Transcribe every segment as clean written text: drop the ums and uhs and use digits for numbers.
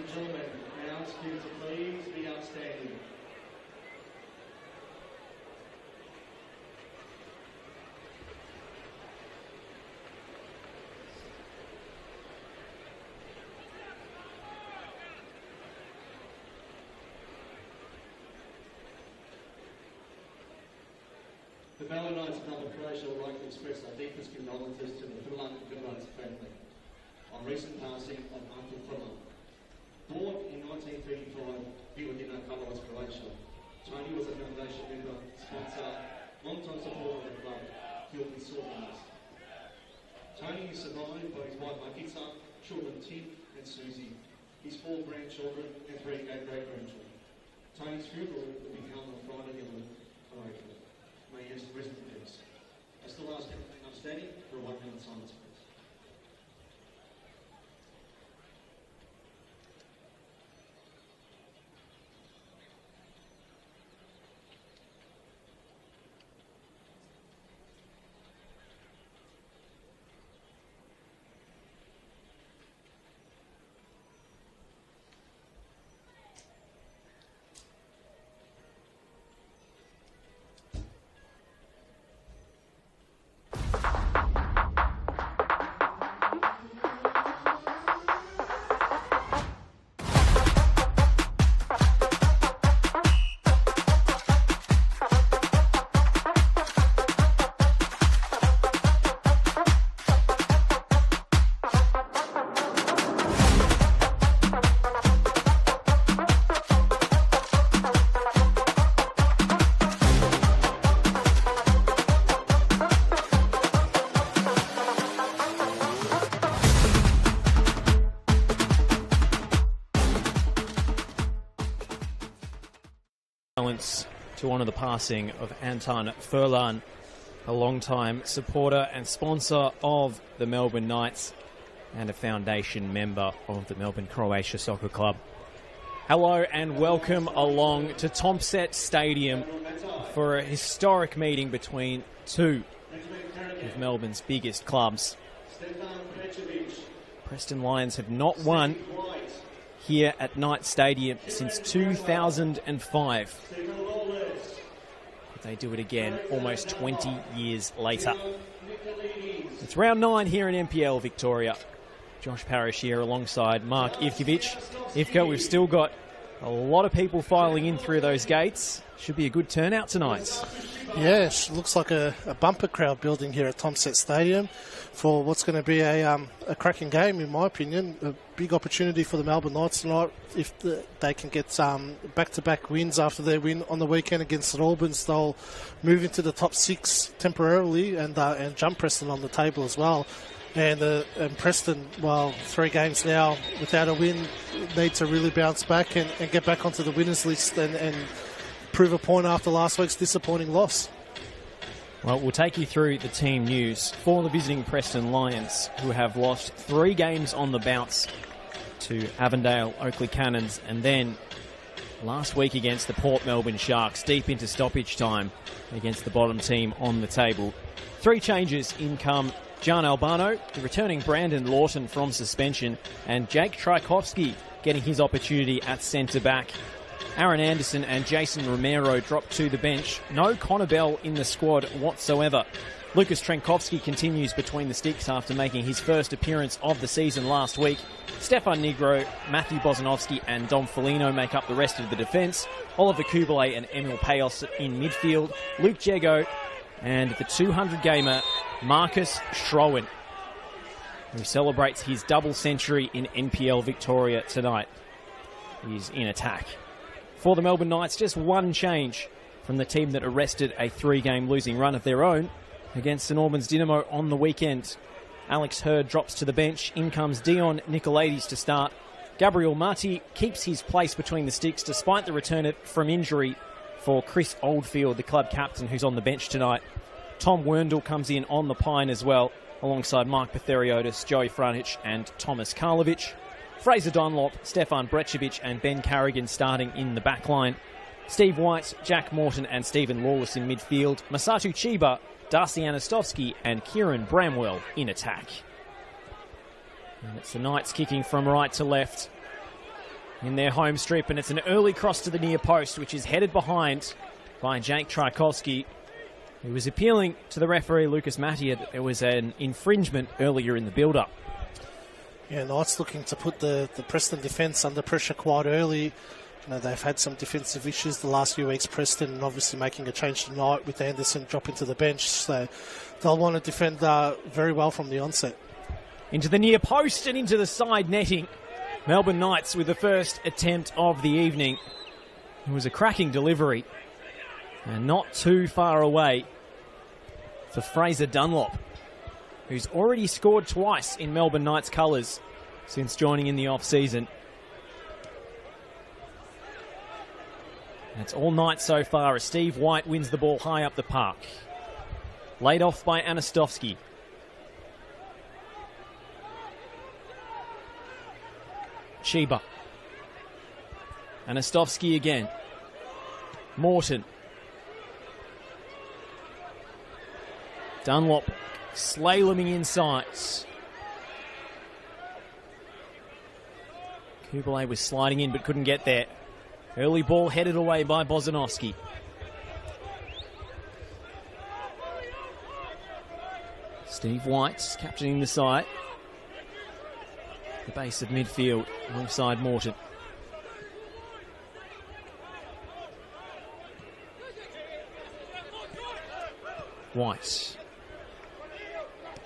and gentlemen, now students, please be outstanding. The Melbourne Knights of Nova Croatia would like to express our deepest condolences to the Knights family on recent passing of Uncle Toma. Born in 1935, he was in Karlovac, Croatia. Tony was a foundation member, sponsor, long-time supporter of the club. He'll be sorely missed. Tony is survived by his wife Akita, children Tim and Susie, his 4 grandchildren and 3 great-grandchildren. Tony's funeral will be held on Friday the 11th of April. May he rest in peace. I still ask everything upstanding for a 1-minute silence, please. To honour the passing of Anton Furlan, a long-time supporter and sponsor of the Melbourne Knights and a foundation member of the Melbourne Croatia Soccer Club. Hello and welcome along to Tomset Stadium for a historic meeting between two of Melbourne's biggest clubs. Preston Lions have not won here at Knights Stadium since 2005. They do it again almost 20 years later. It's round 9 here in NPL Victoria. Josh Parrish here alongside Mark Ivkovic. Ivko, we've still got a lot of people filing in through those gates. Should be a good turnout tonight. Yes, looks like a bumper crowd building here at Tomset Stadium for what's going to be a cracking game, in my opinion. A big opportunity for the Melbourne Knights tonight if they can get back-to-back wins after their win on the weekend against St Albans. They'll move into the top 6 temporarily and jump Preston on the table as well. And Preston, well, 3 games now without a win, need to really bounce back and get back onto the winners list and prove a point after last week's disappointing loss. Well, we'll take you through the team news for the visiting Preston Lions, who have lost 3 games on the bounce to Avondale, Oakley Cannons, and then last week against the Port Melbourne Sharks, deep into stoppage time against the bottom team on the table. 3 changes in come John Albano, the returning Brandon Lawton from suspension, and Jake Tchaikovsky getting his opportunity at centre-back. Aaron Anderson and Jason Romero dropped to the bench. No Connor Bell in the squad whatsoever. Lucas Trenkowski continues between the sticks after making his first appearance of the season last week. Stefan Negro, Matthew Bozanovsky and Dom Felino make up the rest of the defence. Oliver Kubalay and Emil Payos in midfield. Luke Jego and the 200-gamer Marcus Schroen, who celebrates his double century in NPL Victoria tonight. He's in attack. For the Melbourne Knights, just 1 change from the team that arrested a 3-game losing run of their own against St Albans Dynamo on the weekend. Alex Hurd drops to the bench. In comes Dion Nicolaides to start. Gabriel Marti keeps his place between the sticks despite the return from injury for Chris Oldfield, the club captain, who's on the bench tonight. Tom Werndl comes in on the pine as well, alongside Mike Patheriotis, Joey Franich and Thomas Karlovic. Fraser Dunlop, Stefan Brecevic and Ben Carrigan starting in the back line. Steve White, Jack Morton and Stephen Lawless in midfield. Masatu Chiba, Darcy Anastovsky and Kieran Bramwell in attack. And it's the Knights kicking from right to left. in their home strip, and it's an early cross to the near post, which is headed behind by Jake Trajkowski, who was appealing to the referee, Lucas Mattia, that there was an infringement earlier in the build-up. Yeah, Knights looking to put the Preston defence under pressure quite early. You know, they've had some defensive issues the last few weeks, Preston, and obviously making a change tonight with Anderson dropping to the bench. So they'll want to defend very well from the onset. Into the near post and into the side netting. Melbourne Knights with the first attempt of the evening. It was a cracking delivery and not too far away for Fraser Dunlop, who's already scored twice in Melbourne Knights colours since joining in the off-season. That's all night so far as Steve White wins the ball high up the park. Laid off by Anastovsky. Chiba. Anastovsky again. Morton. Dunlop slaloming inside. Kubalay was sliding in but couldn't get there. Early ball headed away by Bozanovsky. Steve White captaining the side. The base of midfield alongside Morton. White.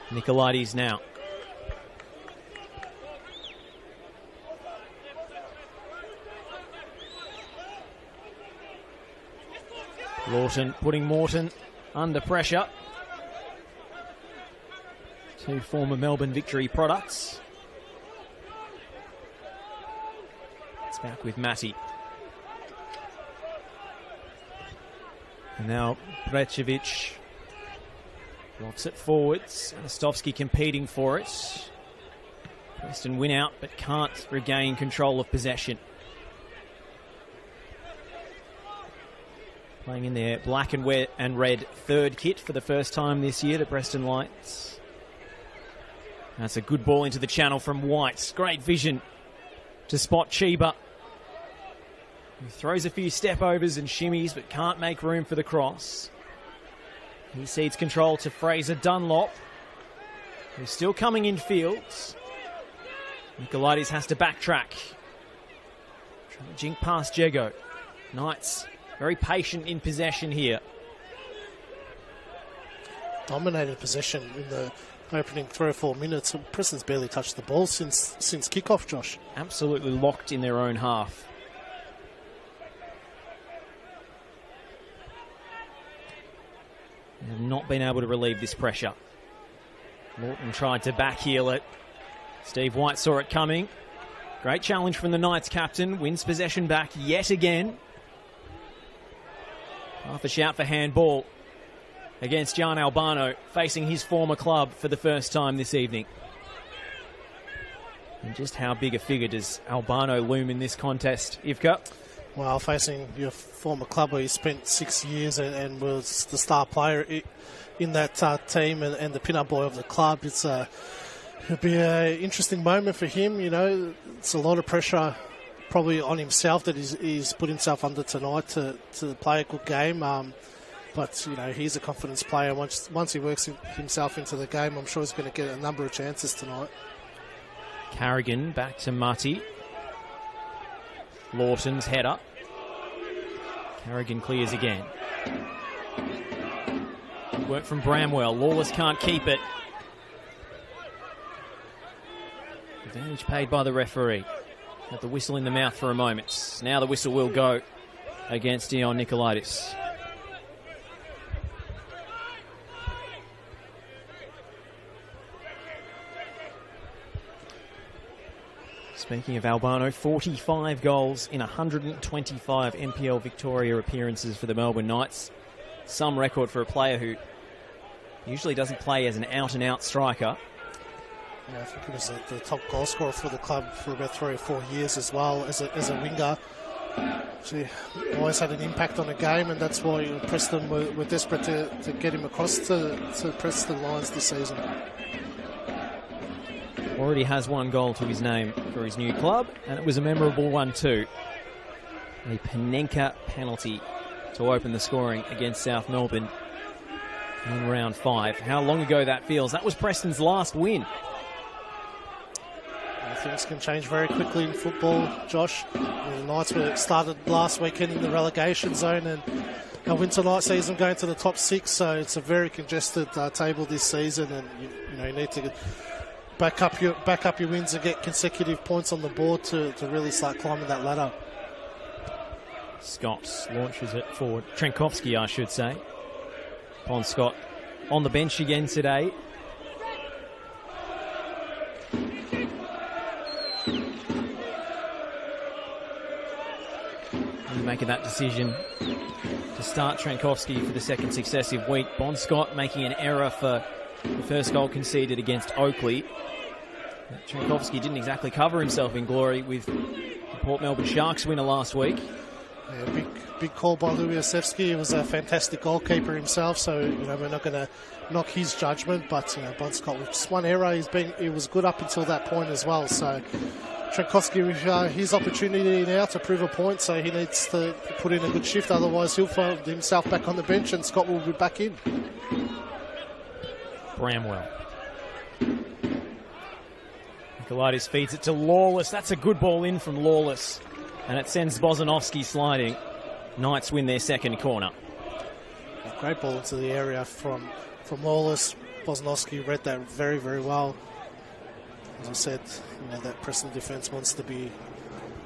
Nicolaides now. Lawton putting Morton under pressure. Two former Melbourne Victory products. It's back with Matty. And now Brecevic lofts it forwards. Anastovsky competing for it. Preston win out but can't regain control of possession. Playing in their black and red third kit for the first time this year, the Preston Lights. That's a good ball into the channel from White. Great vision to spot Chiba, who throws a few step-overs and shimmies but can't make room for the cross. He cedes control to Fraser Dunlop, who's still coming in fields. Nicolaides has to backtrack. Trying to jink past Jego. Knights very patient in possession here. Dominated possession in the opening 3 or 4 minutes. Preston's barely touched the ball since kickoff, Josh. Absolutely locked in their own half. They have not been able to relieve this pressure. Morton tried to backheel it. Steve White saw it coming. Great challenge from the Knights captain. Wins possession back yet again. Half a shout for handball against Jan Albano, facing his former club for the first time this evening. And just how big a figure does Albano loom in this contest, Ivka? Well, facing your former club where you spent 6 years and was the star player in that team and the pin-up boy of the club, it'll be an interesting moment for him. You know, it's a lot of pressure probably on himself that he's put himself under tonight to play a good game. But, you know, he's a confidence player. Once he works himself into the game, I'm sure he's going to get a number of chances tonight. Carrigan back to Mutty. Lawton's header. Carrigan clears again. Good work from Bramwell. Lawless can't keep it. Advantage paid by the referee. Got the whistle in the mouth for a moment. Now the whistle will go against Dion Nicolaides. Speaking of Albano, 45 goals in 125 NPL Victoria appearances for the Melbourne Knights. Some record for a player who usually doesn't play as an out-and-out striker. Yeah, I think he was the top goal scorer for the club for about 3 or 4 years as well as a winger. She always had an impact on the game, and that's why Preston were desperate to get him across to Preston Lions this season. already has 1 goal to his name for his new club, and it was a memorable one too. A Panenka penalty to open the scoring against South Melbourne in round 5. How long ago that feels. That was Preston's last win. Things can change very quickly in football, Josh. The Knights were started last weekend in the relegation zone, and our winter night season going to the top 6, so it's a very congested table this season, and you need to back up your wins and get consecutive points on the board to really start climbing that ladder. Scott launches it forward. Trenkovsky, I should say. Pon Scott on the bench again today. Making that decision to start Trenkovsky for the second successive week. Bon Scott making an error for the first goal conceded against Oakley. Trenkovsky didn't exactly cover himself in glory with the Port Melbourne Sharks winner last week. Yeah, big call by Lubiasevsky. He was a fantastic goalkeeper himself, so we're not going to knock his judgment. But Bon Scott with just one error, he was good up until that point as well. So Trenkovsky with his opportunity now to prove a point, so he needs to put in a good shift. Otherwise, he'll find himself back on the bench, and Scott will be back in. Bramwell. Nicolaitis feeds it to Lawless. That's a good ball in from Lawless, and it sends Bozanovsky sliding. Knights win their second corner. A great ball into the area from Lawless. Bozanovsky read that very, very well. As I said, that Preston defence wants to be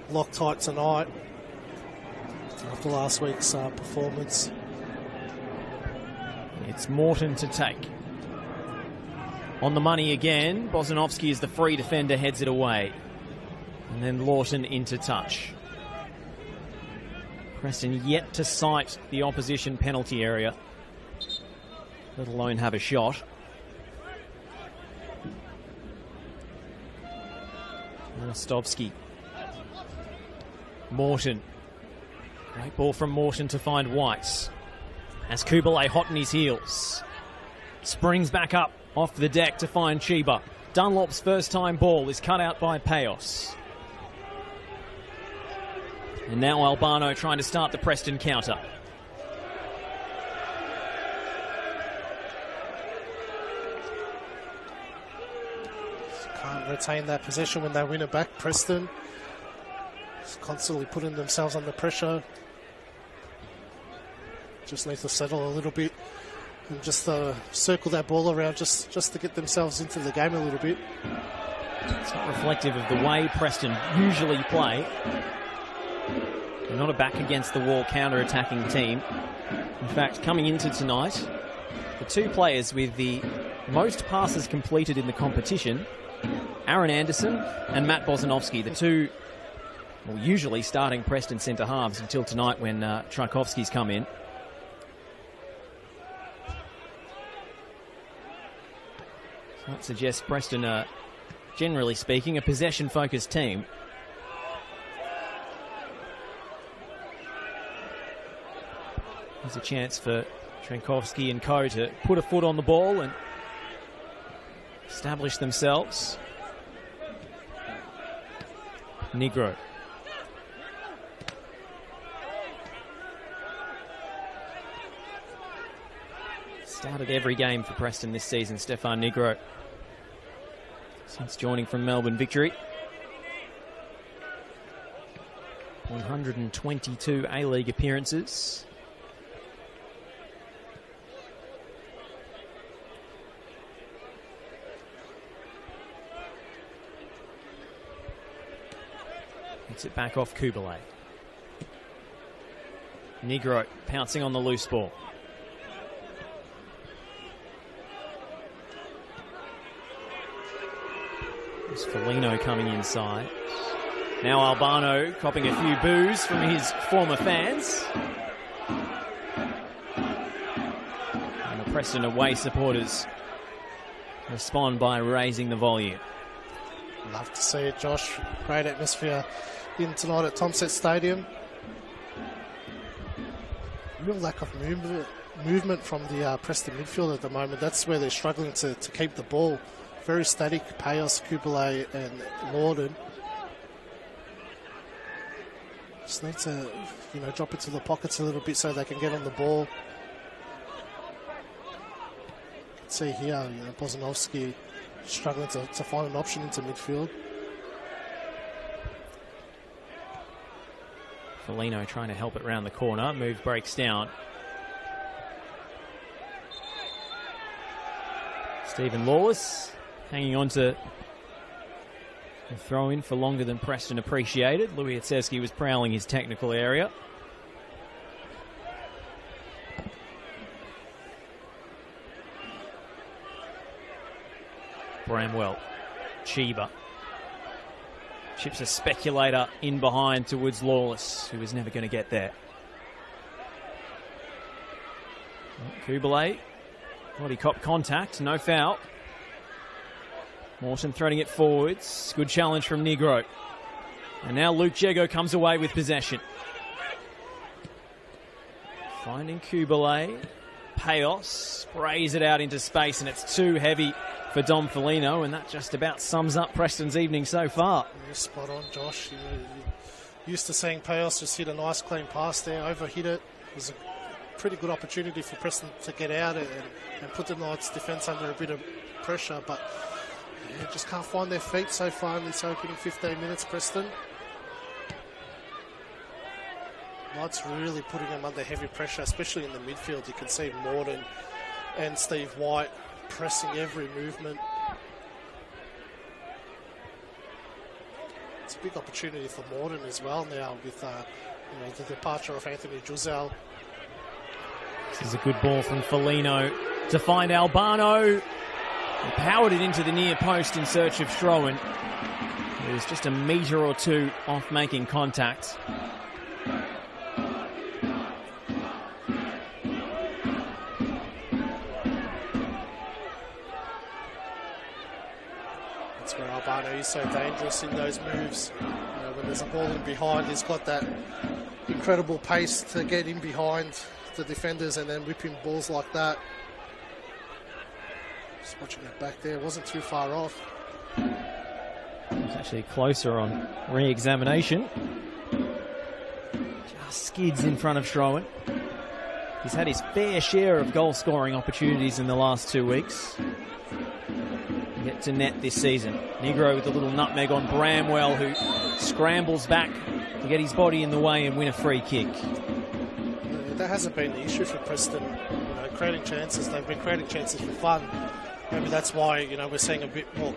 locked tight tonight after last week's performance. It's Morton to take. On the money again. Bozanovsky is the free defender, heads it away. And then Lawton into touch. Preston yet to sight the opposition penalty area, let alone have a shot. Stovsky. Morton. Great ball from Morton to find White. As Kubalay hot in his heels. Springs back up off the deck to find Chiba. Dunlop's first time ball is cut out by Payos. And now Albano trying to start the Preston counter. Can't retain that possession when they win it back. Preston just constantly putting themselves under pressure. Just need to settle a little bit and just circle that ball around just to get themselves into the game a little bit. It's not reflective of the way Preston usually play. They're not a back against the wall counter-attacking team. In fact, coming into tonight, the two players with the most passes completed in the competition, Aaron Anderson and Matt Bozanovsky, the two usually starting Preston centre halves until tonight when Tchaikovsky's come in. So that suggests Preston are, generally speaking, a possession-focused team. There's a chance for Trenkovsky and co to put a foot on the ball and establish themselves. Negro. Started every game for Preston this season, Stefan Negro, since joining from Melbourne Victory. 122 A-League appearances. Gets it back off Kubalay. Negro pouncing on the loose ball. There's Foligno coming inside. Now Albano copping a few boos from his former fans. And the Preston away supporters respond by raising the volume. Love to see it, Josh. Great atmosphere in tonight at Tomset Stadium. Real lack of movement from the Preston midfield at the moment. That's where they're struggling to keep the ball very static. Payos, Kubalay and Lorden. Just need to, drop into the pockets a little bit so they can get on the ball. See here, Bozanovsky struggling to find an option into midfield. Foligno trying to help it round the corner. Move breaks down. Stephen Lawless hanging on to the throw in for longer than Preston appreciated. Louis Hatsevsky was prowling his technical area. Bramwell, Chiba. Chips a speculator in behind towards Lawless, who was never going to get there. Kubalay, body cop contact, no foul. Morton threading it forwards. Good challenge from Negro. And now Luke Jego comes away with possession. Finding Kubalay. Payos sprays it out into space, and it's too heavy for Dom Foligno, and that just about sums up Preston's evening so far. You're spot on, Josh. You're used to seeing Payos just hit a nice clean pass there, overhit it. It was a pretty good opportunity for Preston to get out and put the Knights' defence under a bit of pressure, but just can't find their feet so far in this opening 15 minutes, Preston. Knights really putting them under heavy pressure, especially in the midfield. You can see Morton and Steve White pressing every movement. It's a big opportunity for Morton as well now with the departure of Anthony Juzel. This is a good ball from Foligno to find Albano. He powered it into the near post in search of Strowan. He was just a metre or two off making contact. That's where Albano is so dangerous in those moves. When there's a ball in behind, he's got that incredible pace to get in behind the defenders and then whipping balls like that. Just watching it back there, wasn't too far off. It was actually closer on re-examination. Just skids in front of Strowan. He's had his fair share of goal-scoring opportunities in the last 2 weeks. Yet to net this season. Negro with a little nutmeg on Bramwell, who scrambles back to get his body in the way and win a free kick. That hasn't been the issue for Preston. Creating chances, they've been creating chances for fun. Maybe that's why we're seeing a bit more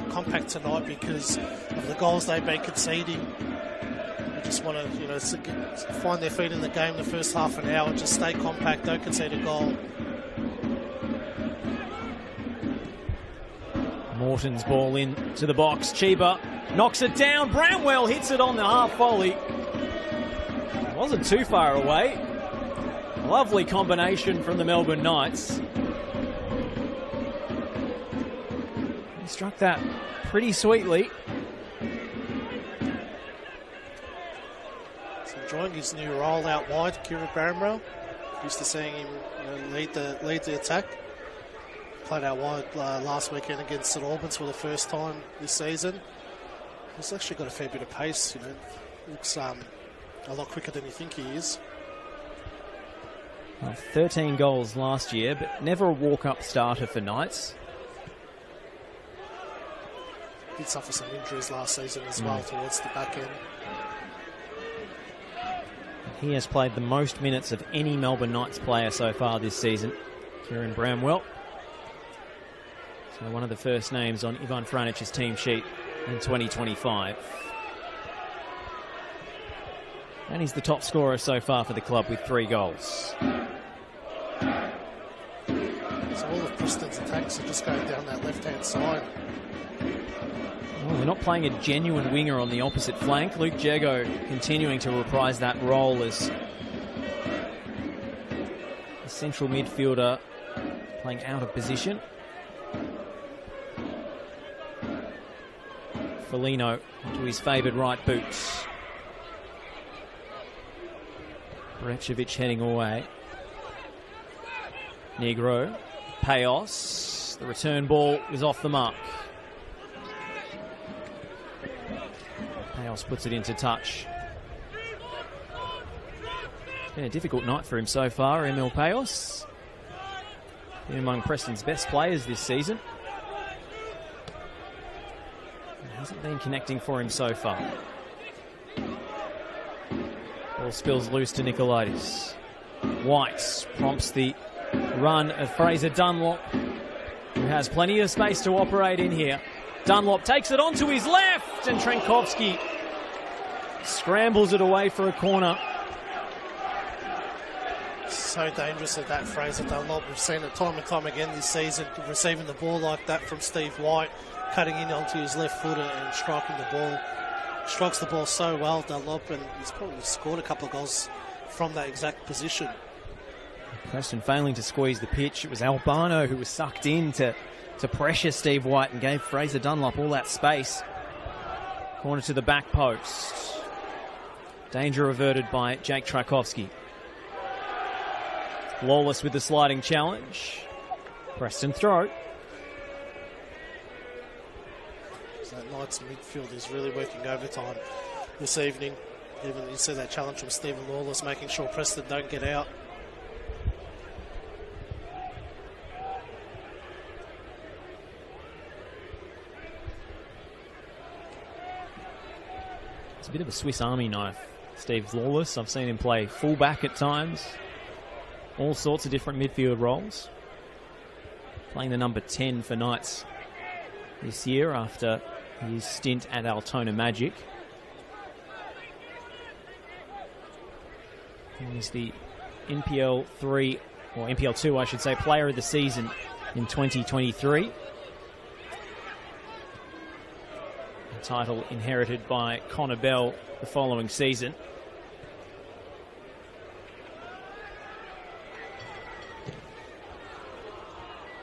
compact tonight, because of the goals they've been conceding. We just want to find their feet in the game the first half an hour, just stay compact, don't concede a goal. Morton's ball in to the box. Chiba knocks it down. Bramwell hits it on the half volley. Wasn't too far away. Lovely combination from the Melbourne Knights. He struck that pretty sweetly. He's enjoying his new role out wide, Kieran Bramwell. Used to seeing him lead the attack. Played out wide last weekend against St Albans for the first time this season. He's actually got a fair bit of pace. Looks a lot quicker than you think he is. 13 goals last year, but never a walk-up starter for Knights. Did suffer some injuries last season as well towards the back end. He has played the most minutes of any Melbourne Knights player so far this season, Kieran Bramwell. So one of the first names on Ivan Franic's team sheet in 2025. And he's the top scorer so far for the club with 3 goals. So all of Preston's attacks are just going down that left-hand side. Well, they're not playing a genuine winger on the opposite flank. Luke Jego continuing to reprise that role as a central midfielder playing out of position. Foligno onto his favoured right boot. Brečević heading away. Negro. Payos. The return ball is off the mark. Payos puts it into touch. It's been a difficult night for him so far, Emil Payos. Been among Preston's best players this season. It hasn't been connecting for him so far. Ball spills loose to Nicolaitis. White prompts the run of Fraser Dunlop, who has plenty of space to operate in here. Dunlop takes it onto his left, and Trenkovski scrambles it away for a corner. So dangerous at that, Fraser Dunlop. We've seen it time and time again this season, receiving the ball like that from Steve White, cutting in onto his left footer and striking the ball. Strikes the ball so well, Dunlop, and he's probably scored a couple of goals from that exact position. Preston failing to squeeze the pitch. It was Albano who was sucked in to pressure Steve White and gave Fraser Dunlop all that space. Corner to the back post. Danger averted by Jake Tchaikovsky. Lawless with the sliding challenge. Preston throw. So Knights midfield is really working overtime this evening. Even you see that challenge from Stephen Lawless, making sure Preston don't get out. It's a bit of a Swiss Army knife, Steve Lawless. I've seen him play fullback at times. All sorts of different midfield roles. Playing the number 10 for Knights this year after his stint at Altona Magic. He's the NPL 3, or NPL 2 I should say, player of the season in 2023. A title inherited by Connor Bell the following season.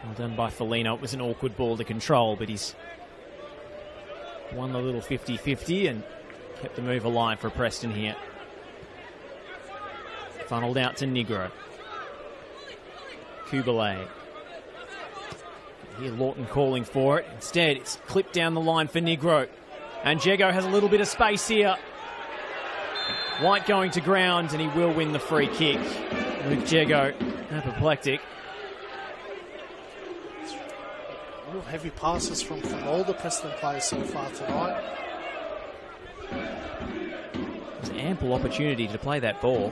Well done by Foligno. It was an awkward ball to control, but he's won the little 50-50 and kept the move alive for Preston here. Funneled out to Negro. Kubalay. Here Lawton calling for it. Instead, it's clipped down the line for Negro. And Jego has a little bit of space here. White going to ground, and he will win the free kick. With Jego apoplectic. Real heavy passes from all the Preston players so far tonight. There's ample opportunity to play that ball.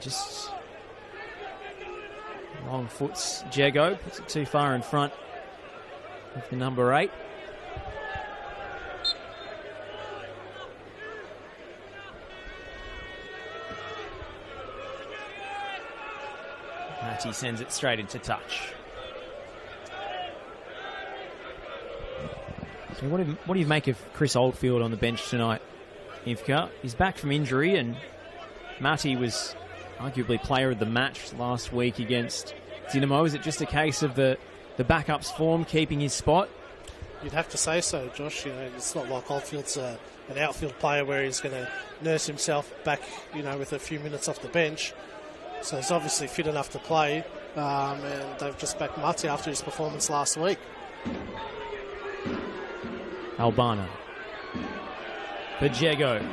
Just wrong foots Jego, puts it too far in front of the number 8. Matty sends it straight into touch. So what do you make of Chris Oldfield on the bench tonight, Ivka? He's back from injury, and Matty was arguably player of the match last week against Dinamo. Is it just a case of the backup's form keeping his spot? You'd have to say so, Josh. You know, it's not like Oldfield's an outfield player where he's going to nurse himself back, you know, with a few minutes off the bench. So he's obviously fit enough to play, and they've just backed Matty after his performance last week. Albano. For Jego.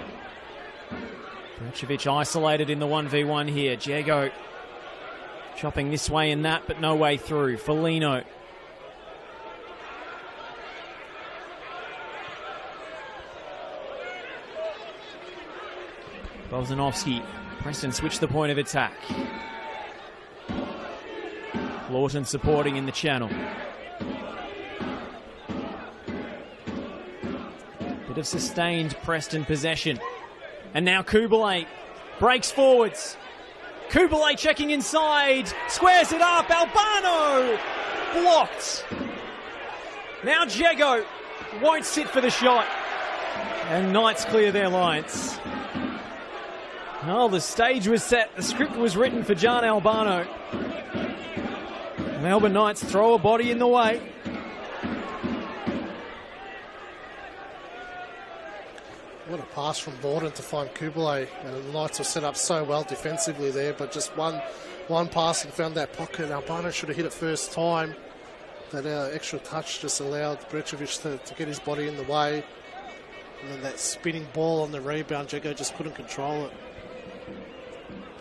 Brečević isolated in the 1v1 here. Jego chopping this way and that, but no way through. Foligno. Bozanovski. Preston switch the point of attack. Lawton supporting in the channel. Bit of sustained Preston possession. And now Kubalay breaks forwards. Kubalay checking inside. Squares it up. Albano blocked. Now Jego won't sit for the shot. And Knights clear their lines. Oh, the stage was set. The script was written for John Albano. Melbourne Knights throw a body in the way. What a pass from Borden to find Kubalay. The Knights were set up so well defensively there, but just one one pass and found that pocket. Albano should have hit it first time. That extra touch just allowed Brečević to get his body in the way. And then that spinning ball on the rebound, Jago just couldn't control it.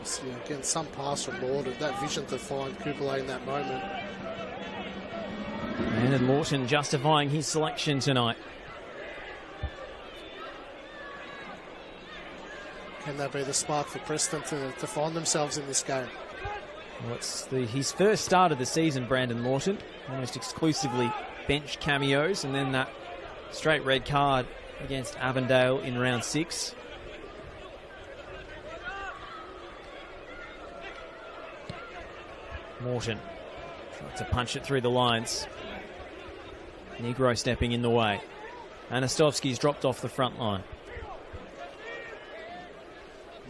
So, again, some pass from Lord, that vision to find Kubalay in that moment. And Lawton justifying his selection tonight. Can that be the spark for Preston to find themselves in this game? Well, it's his first start of the season, Brandon Lawton. Almost exclusively bench cameos, and then that straight red card against Avondale in round 6. Morton tried to punch it through the lines. Negro stepping in the way. Anastovsky's dropped off the front line.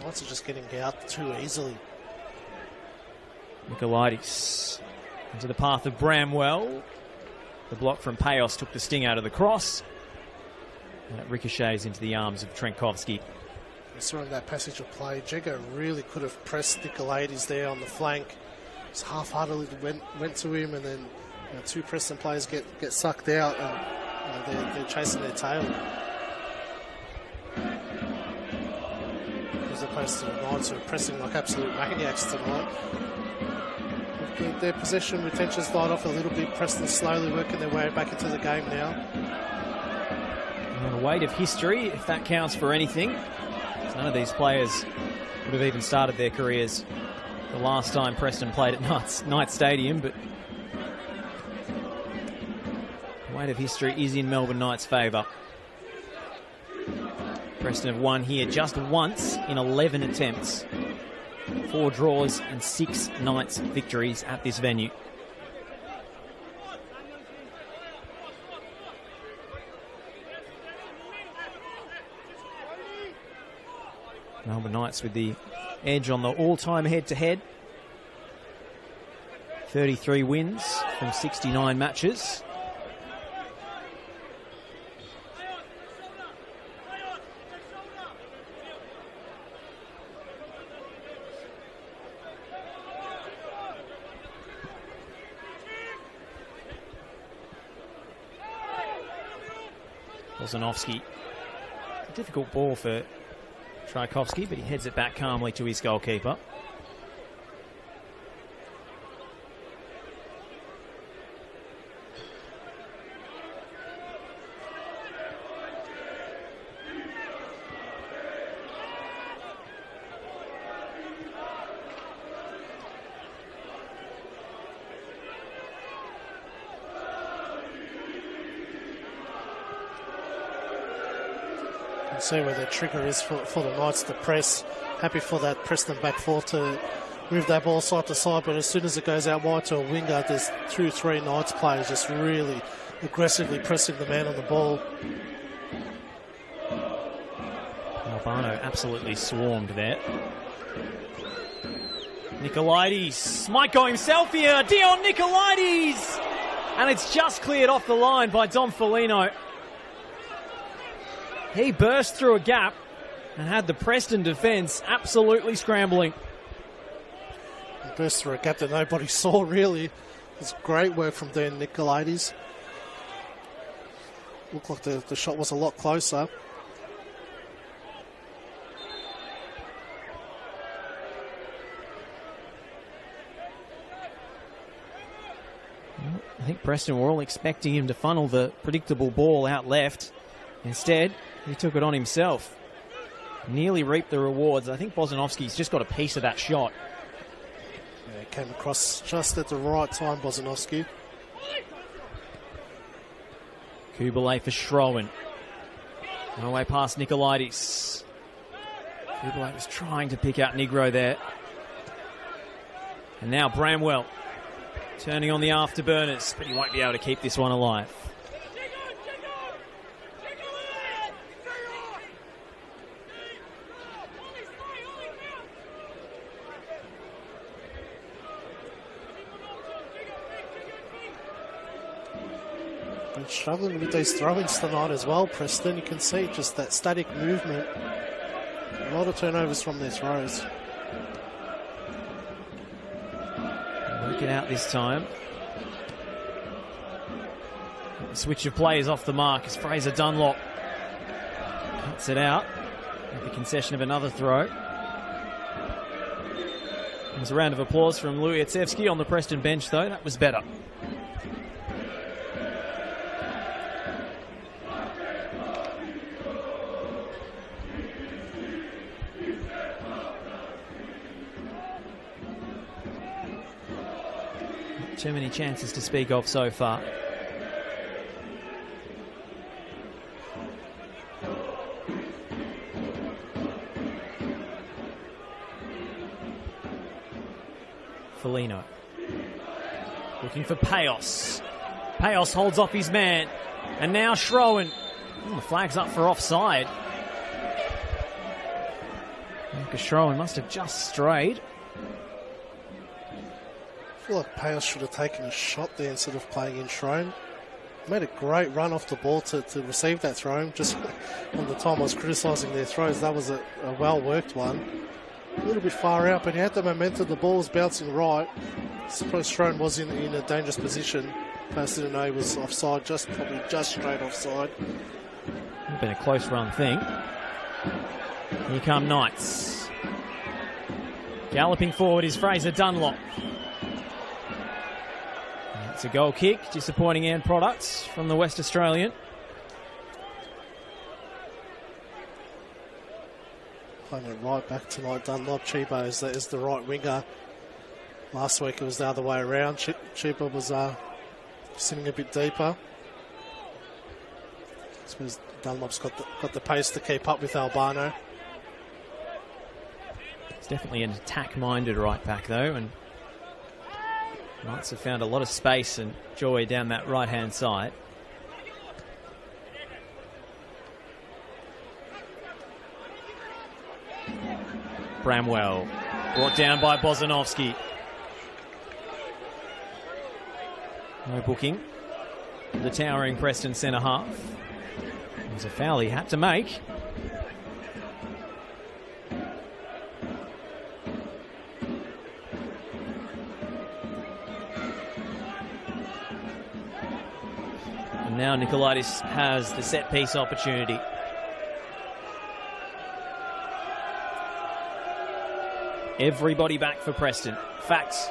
Knights are just getting out too easily. Nicolaitis into the path of Bramwell. The block from Payos took the sting out of the cross. And it ricochets into the arms of Trenkovski. We saw in that passage of play, Jago really could have pressed Nicolaitis there on the flank. Just half-heartedly went to him, and then two Preston players get sucked out, and they're chasing their tail. As opposed to the Knights who are pressing like absolute maniacs tonight. Their possession retention's died off a little bit. Preston slowly working their way back into the game now. And the weight of history, if that counts for anything. None of these players would have even started their careers the last time Preston played at Knight Stadium, but the weight of history is in Melbourne Knights' favour. Preston have won here just once in 11 attempts. 4 draws and 6 Knights victories at this venue. Melbourne Knights with the edge on the all-time head-to-head. 33 wins from 69 matches. Bozanovsky. A difficult ball for Tchaikovsky, but he heads it back calmly to his goalkeeper. See where the trigger is for the Knights to press. Happy for that Preston back four to move that ball side to side, but as soon as it goes out wide to a winger, there's 2-3 Knights players just really aggressively pressing the man on the ball. Albano absolutely swarmed there. Nicolaitis might go himself here. Dion Nicolaitis! And it's just cleared off the line by Dom Foligno. He burst through a gap and had the Preston defence absolutely scrambling. He burst through a gap that nobody saw, really. It's great work from Dion Nicolaitis. Looked like the shot was a lot closer. I think Preston were all expecting him to funnel the predictable ball out left. Instead, he took it on himself. Nearly reaped the rewards. I think Bozanovsky's just got a piece of that shot. Yeah, it came across just at the right time, Bozanovsky. Kubalay for Schroen. No way past Nicolaitis. Kubalay was trying to pick out Negro there. And now Bramwell turning on the afterburners, but he won't be able to keep this one alive. Been struggling with these throw-ins tonight as well, Preston. You can see just that static movement. A lot of turnovers from their throws. Work it out this time. The switch of players off the mark as Fraser Dunlop cuts it out at the concession of another throw. There's a round of applause from Lujatsevski on the Preston bench, though. That was better. Not too many chances to speak of so far. Felino looking for Payos. Payos holds off his man, and now Schroen. The flag's up for offside. Because Schroen must have just strayed. I feel like Payos should have taken a shot there instead of playing in Schroen. Made a great run off the ball to receive that throw. Just on the time I was criticising their throws, that was a well-worked one. A little bit far out, but he had the momentum. The ball was bouncing right. I suppose Schroen was in a dangerous position. Perhaps didn't know he was offside, probably just straight offside. Would have been a close run thing. Here come Knights. Galloping forward is Fraser Dunlop. It's a goal kick. Disappointing end products from the West Australian. Playing it right back tonight. Dunlop. Chiba is the right winger. Last week it was the other way around. Chiba was sitting a bit deeper. I suppose Dunlop's got the pace to keep up with Albano. It's definitely an attack-minded right back, though, and Knights have found a lot of space and joy down that right-hand side. Bramwell brought down by Bozanovsky. No booking. The towering Preston centre half. It was a foul he had to make. And now Nicolaitis has the set piece opportunity. Everybody back for Preston. Facts.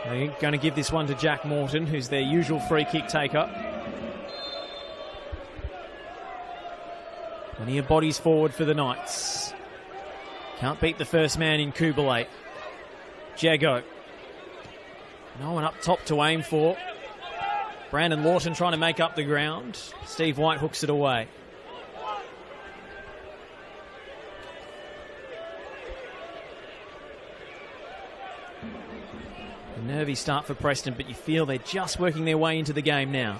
They're going to give this one to Jack Morton, who's their usual free kick taker. Plenty of bodies forward for the Knights. Can't beat the first man in Kubalay. Jago. No one up top to aim for. Brandon Lawton trying to make up the ground. Steve White hooks it away. A nervy start for Preston, but you feel they're just working their way into the game now.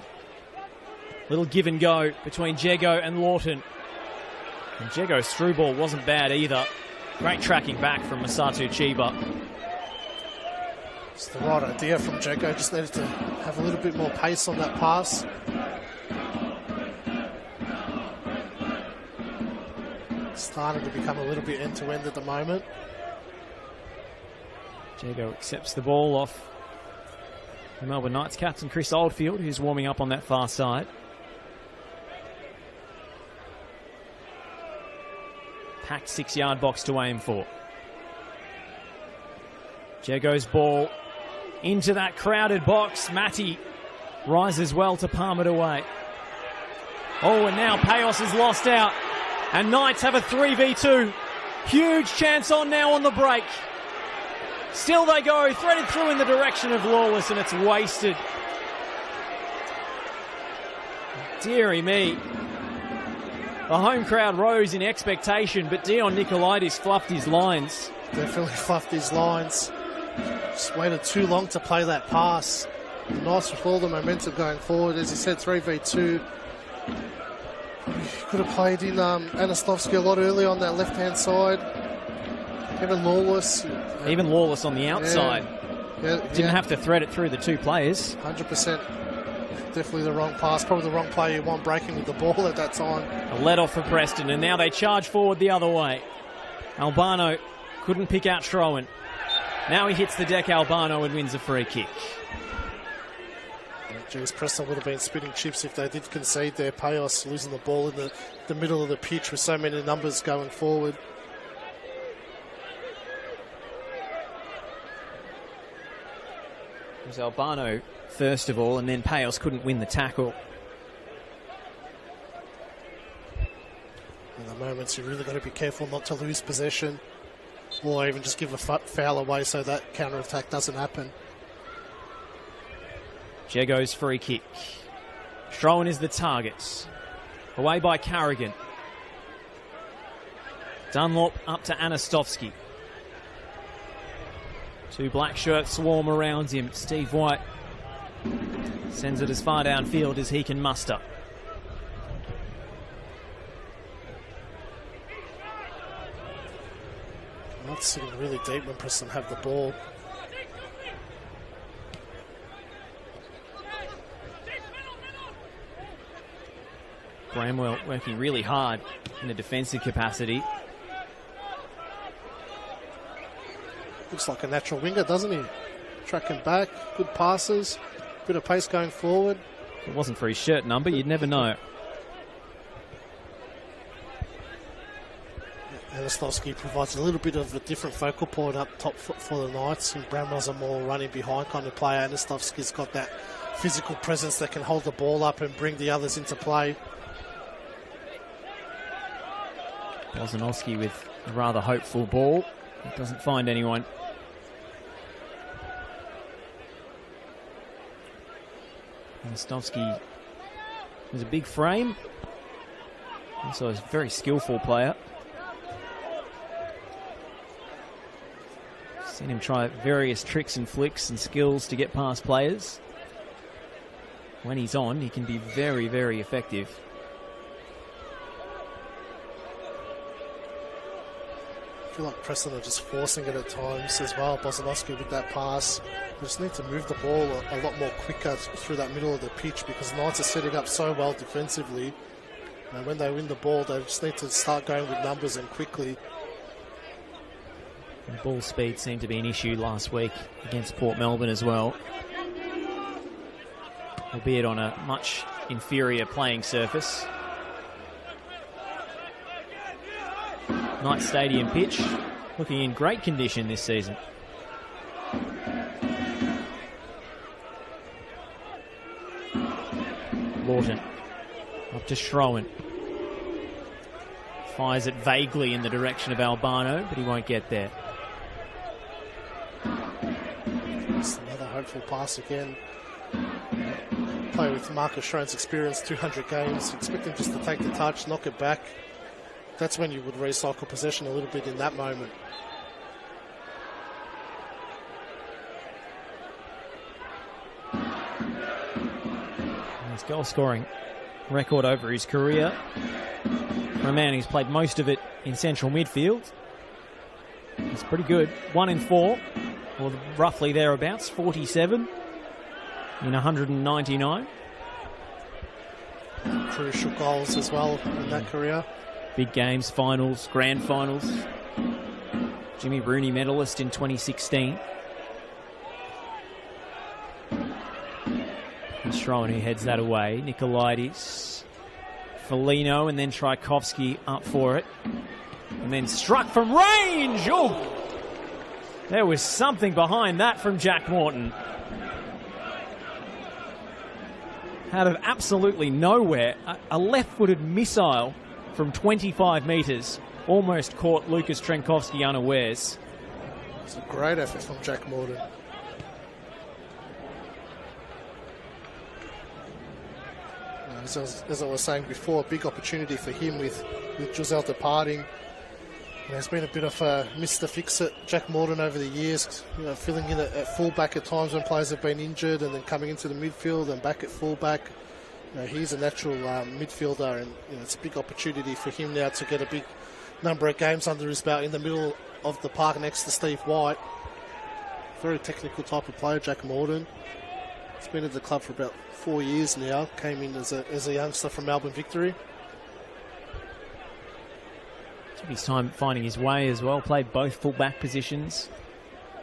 Little give and go between Jago and Lawton. And Jago's through ball wasn't bad either. Great tracking back from Masato Chiba. It's the right idea from Jago. Just needed to have a little bit more pace on that pass. Starting to become a little bit end-to-end at the moment. Jago accepts the ball off the Melbourne Knights captain Chris Oldfield, who's warming up on that far side. Packed 6-yard box to aim for. Jago's ball into that crowded box. Matty rises well to palm it away. Oh, and now Payos is lost out. And Knights have a 3v2. Huge chance on now on the break. Still they go, threaded through in the direction of Lawless, and it's wasted. Deary me. The home crowd rose in expectation, but Dion Nicolaitis fluffed his lines. Definitely fluffed his lines. Just waited too long to play that pass. Nice with all the momentum going forward. As he said, 3v2. Could have played in Anastovsky a lot earlier on that left-hand side. Even Lawless. Even Lawless on the outside. Didn't have to thread it through the two players. 100%. Definitely the wrong pass. Probably the wrong player you want breaking with the ball at that time. A let off for Preston, and now they charge forward the other way. Albano couldn't pick out Schroen. Now he hits the deck, Albano, and wins a free kick. Geez, Preston would have been spitting chips if they did concede their Payos, losing the ball in the middle of the pitch with so many numbers going forward. It was Albano first of all, and then Payos couldn't win the tackle. In the moments, you're really got to be careful not to lose possession or even just give a foul away so that counter-attack doesn't happen. Jago's free kick. Strowan is the target. Away by Carrigan. Dunlop up to Anastovsky. Two black shirts swarm around him. Steve White sends it as far downfield as he can muster. Not sitting really deep when Preston have the ball. Bramwell working really hard in a defensive capacity. Looks like a natural winger, doesn't he? Tracking back, good passes, bit of pace going forward. If it wasn't for his shirt number, you'd never know. Anastovsky provides a little bit of a different focal point up top for the Knights, and Bramwell's a more running behind kind of player. Anastovsky's got that physical presence that can hold the ball up and bring the others into play. Bosanowski with a rather hopeful ball. He doesn't find anyone. Anastovsky is a big frame. Also a very skillful player. Seen him try various tricks and flicks and skills to get past players. When he's on, he can be very, very effective. I feel like Preston are just forcing it at times as well. Bosanowski with that pass. They just need to move the ball a lot more quicker through that middle of the pitch because the Knights are setting up so well defensively. And when they win the ball, they just need to start going with numbers and quickly. And ball speed seemed to be an issue last week against Port Melbourne as well. Albeit on a much inferior playing surface. Knights Stadium pitch, looking in great condition this season. Lawton up to Strowan. Fires it vaguely in the direction of Albano, but he won't get there. It's another hopeful pass again. Play with Marcus Schroen's experience, 200 games. Expect him just to take the touch, knock it back. That's when you would recycle possession a little bit in that moment. His goal scoring record over his career. For a man who's played most of it in central midfield, it's pretty good. 1 in 4, or roughly thereabouts, 47 in 199. Crucial goals as well in that career. Big games, finals, grand finals. Jimmy Rooney medalist in 2016. And Strowan who heads that away. Nicolaides, Foligno, and then Tchaikovsky up for it. And then struck from range. Oh! There was something behind that from Jack Morton. Out of absolutely nowhere, a left-footed missile from 25 metres, almost caught Lucas Trenkovsky unawares. It's a great effort from Jack Morton. As I was saying before, a big opportunity for him with Giselle departing. There's been a bit of a Mr. Fix-It, Jack Morton, over the years, filling in at full-back at times when players have been injured and then coming into the midfield and back at full-back. He's a natural midfielder, and it's a big opportunity for him now to get a big number of games under his belt in the middle of the park next to Steve White. Very technical type of player, Jack Morton. He's been at the club for about 4 years now. Came in as a youngster from Melbourne Victory. Took his time finding his way as well. Played both full-back positions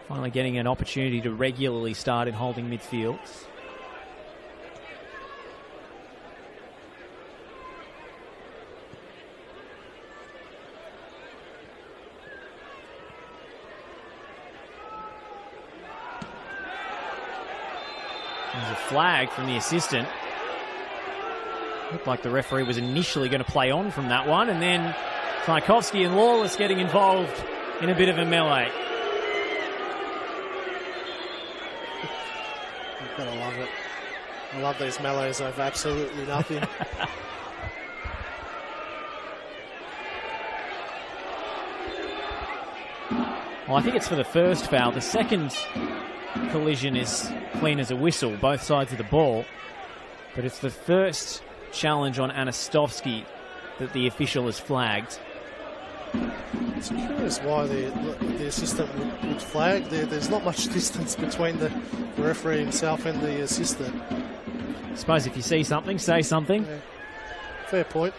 Finally getting an opportunity to regularly start in holding midfield. There's a flag from the assistant. Looked like the referee was initially going to play on from that one, and then Tchaikovsky and Lawless getting involved in a bit of a melee. You've got to love it. I love these melees over absolutely nothing. Well, I think it's for the first foul. The second collision is clean as a whistle, both sides of the ball. But it's the first challenge on Anastovsky that the official has flagged. It's curious why the assistant would flag there. There's not much distance between the referee himself and the assistant. I suppose if you see something, say something. Yeah. Fair point.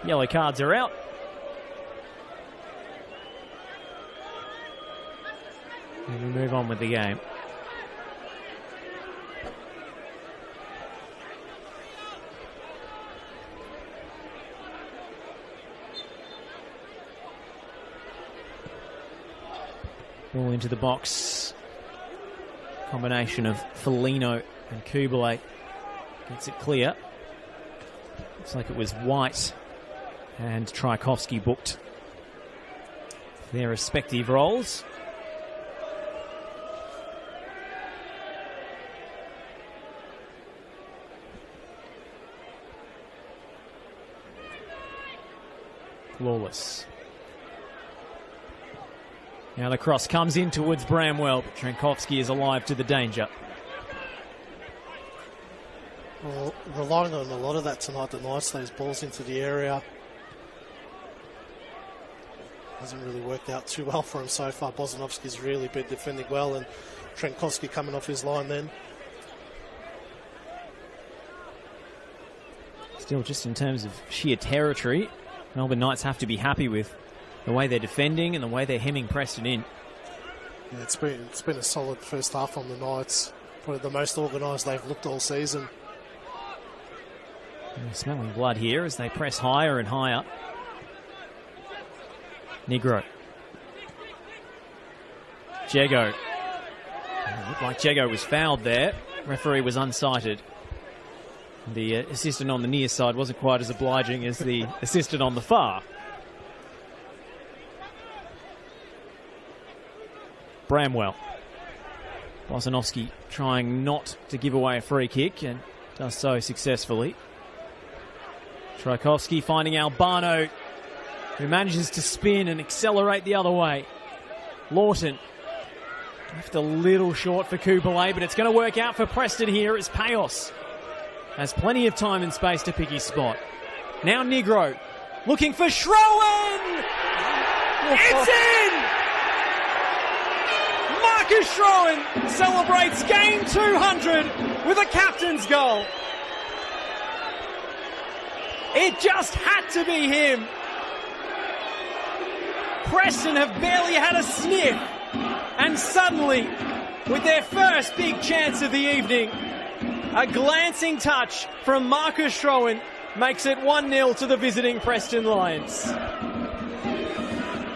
Yellow cards are out. And we move on with the game. Ball into the box. Combination of Foligno and Kublai gets it clear. Looks like it was White and Tchaikovsky booked their respective roles. Lawless. Now the cross comes in towards Bramwell, but Tchaikovsky is alive to the danger. Well, relying on a lot of that tonight, the Knights, those balls into the area. Hasn't really worked out too well for him so far. Bozanovsky's really been defending well, and Tchaikovsky coming off his line then. Still, just in terms of sheer territory, Melbourne Knights have to be happy with the way they're defending and the way they're hemming Preston in. Yeah, it's been a solid first half on the Knights. Probably the most organised they've looked all season. And smelling blood here as they press higher and higher. Negro. Jego. It looked like Jego was fouled there. Referee was unsighted. The assistant on the near side wasn't quite as obliging as the assistant on the far. Bramwell. Bozanovsky trying not to give away a free kick and does so successfully. Tchaikovsky finding Albano, who manages to spin and accelerate the other way. Lawton left a little short for Kublai, but it's going to work out for Preston here as Payos has plenty of time and space to pick his spot. Now Negro looking for Schroen! It's in! Marcus Schroen celebrates game 200 with a captain's goal. It just had to be him. Preston have barely had a sniff, and suddenly, with their first big chance of the evening, a glancing touch from Marcus Schroen makes it 1-0 to the visiting Preston Lions.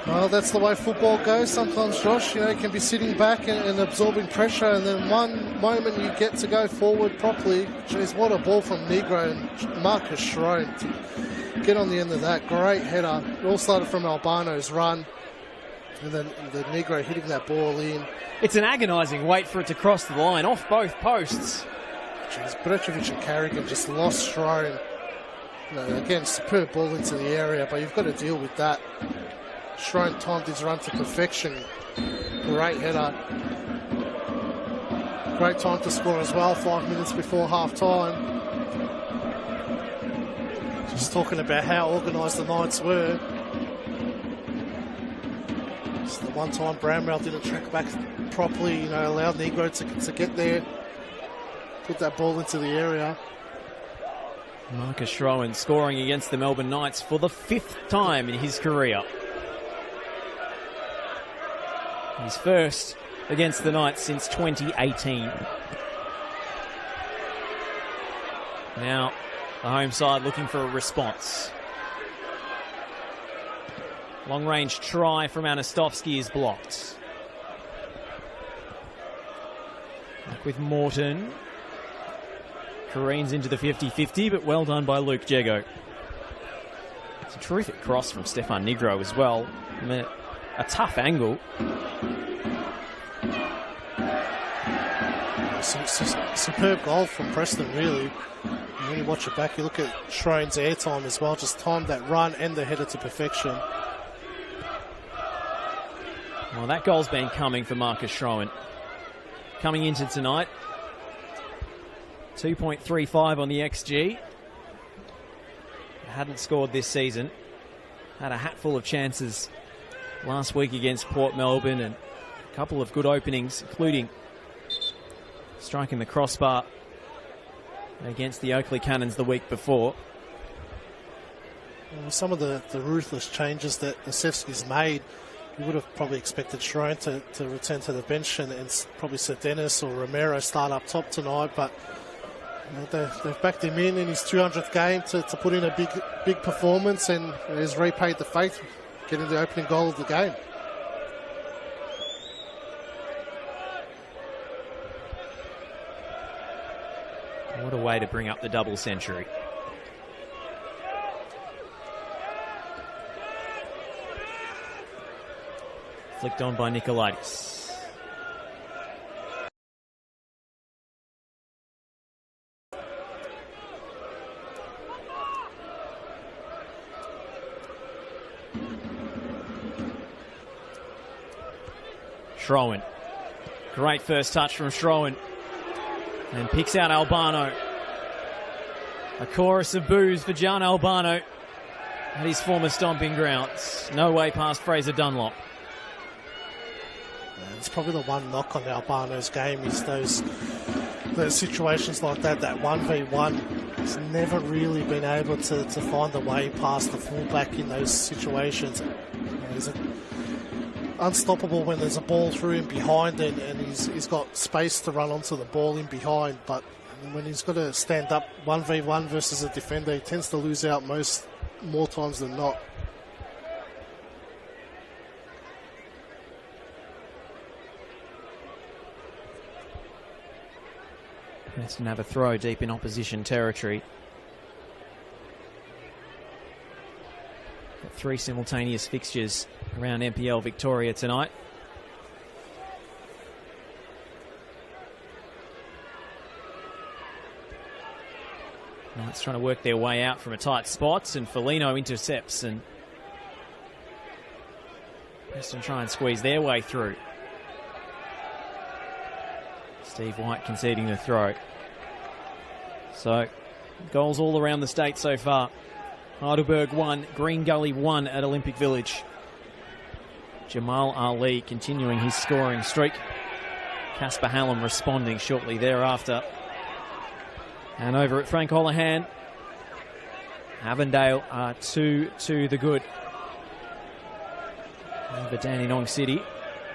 Well, that's the way football goes sometimes, Josh. You know, you can be sitting back and absorbing pressure, and then one moment you get to go forward properly. Jeez, what a ball from Negro and Marcus Schroen to get on the end of that. Great header. It all started from Albano's run, and then the Negro hitting that ball in. It's an agonising wait for it to cross the line, off both posts. Jeez, Bretrovic and Carrigan just lost Schroen. You know, again, superb ball into the area, but you've got to deal with that. Schroen timed his run to perfection. Great header. Great time to score as well, 5 minutes before half time. Just talking about how organised the Knights were. It's the one time Bramwell didn't track back properly, you know, allowed Negro to get there. put that ball into the area. Marcus Schroen scoring against the Melbourne Knights for the 5th time in his career. His first against the Knights since 2018. Now the home side looking for a response. Long range try from Anastovsky is blocked. Back with Morton. Careens into the 50-50, but well done by Luke Jego. It's a terrific cross from Stefan Nigro as well. I mean, a tough angle. Superb goal from Preston, really. And when you watch it back, you look at Schroen's airtime as well. Just timed that run and the header to perfection. Well, that goal's been coming for Marcus Schroen. Coming into tonight, 2.35 on the XG. Hadn't scored this season. Had a hatful of chances last week against Port Melbourne and a couple of good openings, including striking the crossbar against the Oakley Cannons the week before. Well, some of the ruthless changes that Nasevsky's made, you would have probably expected Schroen to return to the bench and probably Sir Dennis or Romero start up top tonight, but they've backed him in his 200th game to put in a big performance, and has repaid the faith, getting the opening goal of the game. What a way to bring up the double century. Flicked on by Nicolaitis. Schroen. Great first touch from Schroen. And picks out Albano. A chorus of boos for John Albano at his former stomping grounds. No way past Fraser Dunlop. It's probably the one knock on Albano's game is those situations like that 1v1. He's never really been able to find a way past the fullback in those situations. He's unstoppable when there's a ball through him behind, and he's got space to run onto the ball in behind, but when he's got to stand up 1v1 versus a defender, he tends to lose out more times than not. Preston have a throw deep in opposition territory. Got 3 simultaneous fixtures around NPL Victoria tonight. Knights trying to work their way out from a tight spot, and Foligno intercepts, and Preston try and squeeze their way through. Steve White conceding the throw. So, goals all around the state so far. Heidelberg 1, Green Gully 1 at Olympic Village. Jamal Ali continuing his scoring streak. Casper Hallam responding shortly thereafter. And over at Frank Holohan, Avondale are 2 to the good over Dandenong City.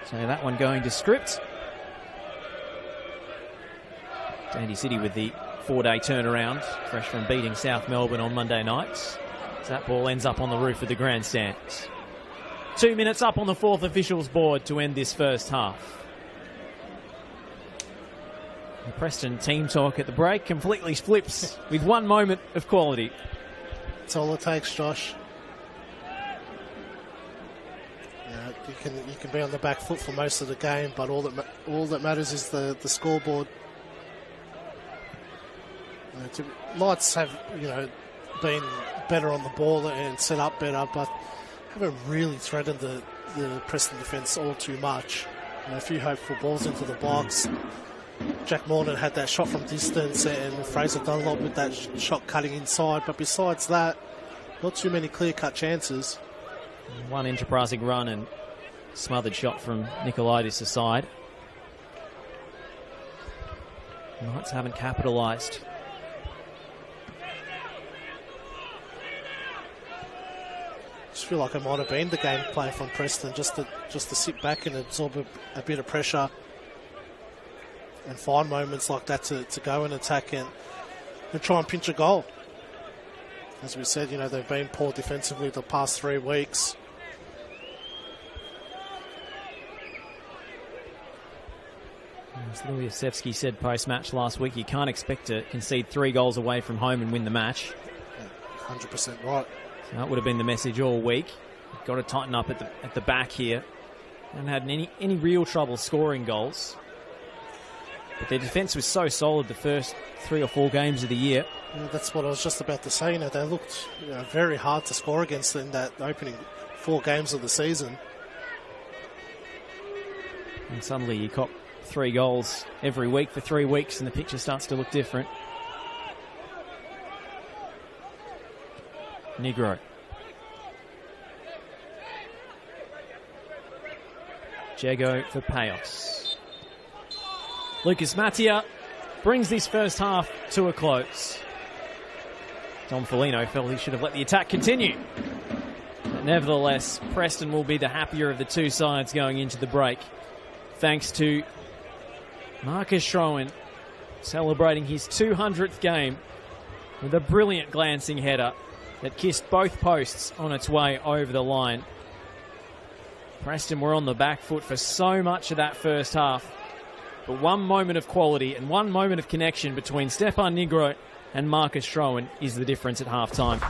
So that one going to script. Dandy City with the 4-day turnaround, fresh from beating South Melbourne on Monday night. So that ball ends up on the roof of the grandstand. 2 minutes up on the 4th officials board to end this first half. The Preston team talk at the break completely flips with 1 moment of quality. That's all it takes, Josh. You can be on the back foot for most of the game, but all that matters is the scoreboard. Knights have, been better on the ball and set up better, but haven't really threatened the Preston defence all too much. A few hopeful balls into the box. Jack Morton had that shot from distance, and Fraser Dunlop with that shot cutting inside, but besides that, not too many clear-cut chances. One enterprising run and smothered shot from Nicolaitis aside. Knights haven't capitalised. Just feel like it might have been the game plan from Preston, just to sit back and absorb a bit of pressure and find moments like that to go and attack and try and pinch a goal. As we said, they've been poor defensively the past 3 weeks. As Luliasevsky said post-match last week, you can't expect to concede 3 goals away from home and win the match. 100% right. So that would have been the message all week. You've got to tighten up at the back here. Haven't had any real trouble scoring goals. But their defence was so solid the first 3 or 4 games of the year. Yeah, that's what I was just about to say. They looked very hard to score against in that opening 4 games of the season. And suddenly you cop 3 goals every week for 3 weeks and the picture starts to look different. Negro. Jago for Payos. Lucas Mattia brings this first half to a close. Dom Foligno felt he should have let the attack continue. But nevertheless, Preston will be the happier of the 2 sides going into the break, thanks to Marcus Schroen celebrating his 200th game with a brilliant glancing header that kissed both posts on its way over the line. Preston were on the back foot for so much of that first half, but one moment of quality and one moment of connection between Stefan Negro and Marcus Schroen is the difference at half-time.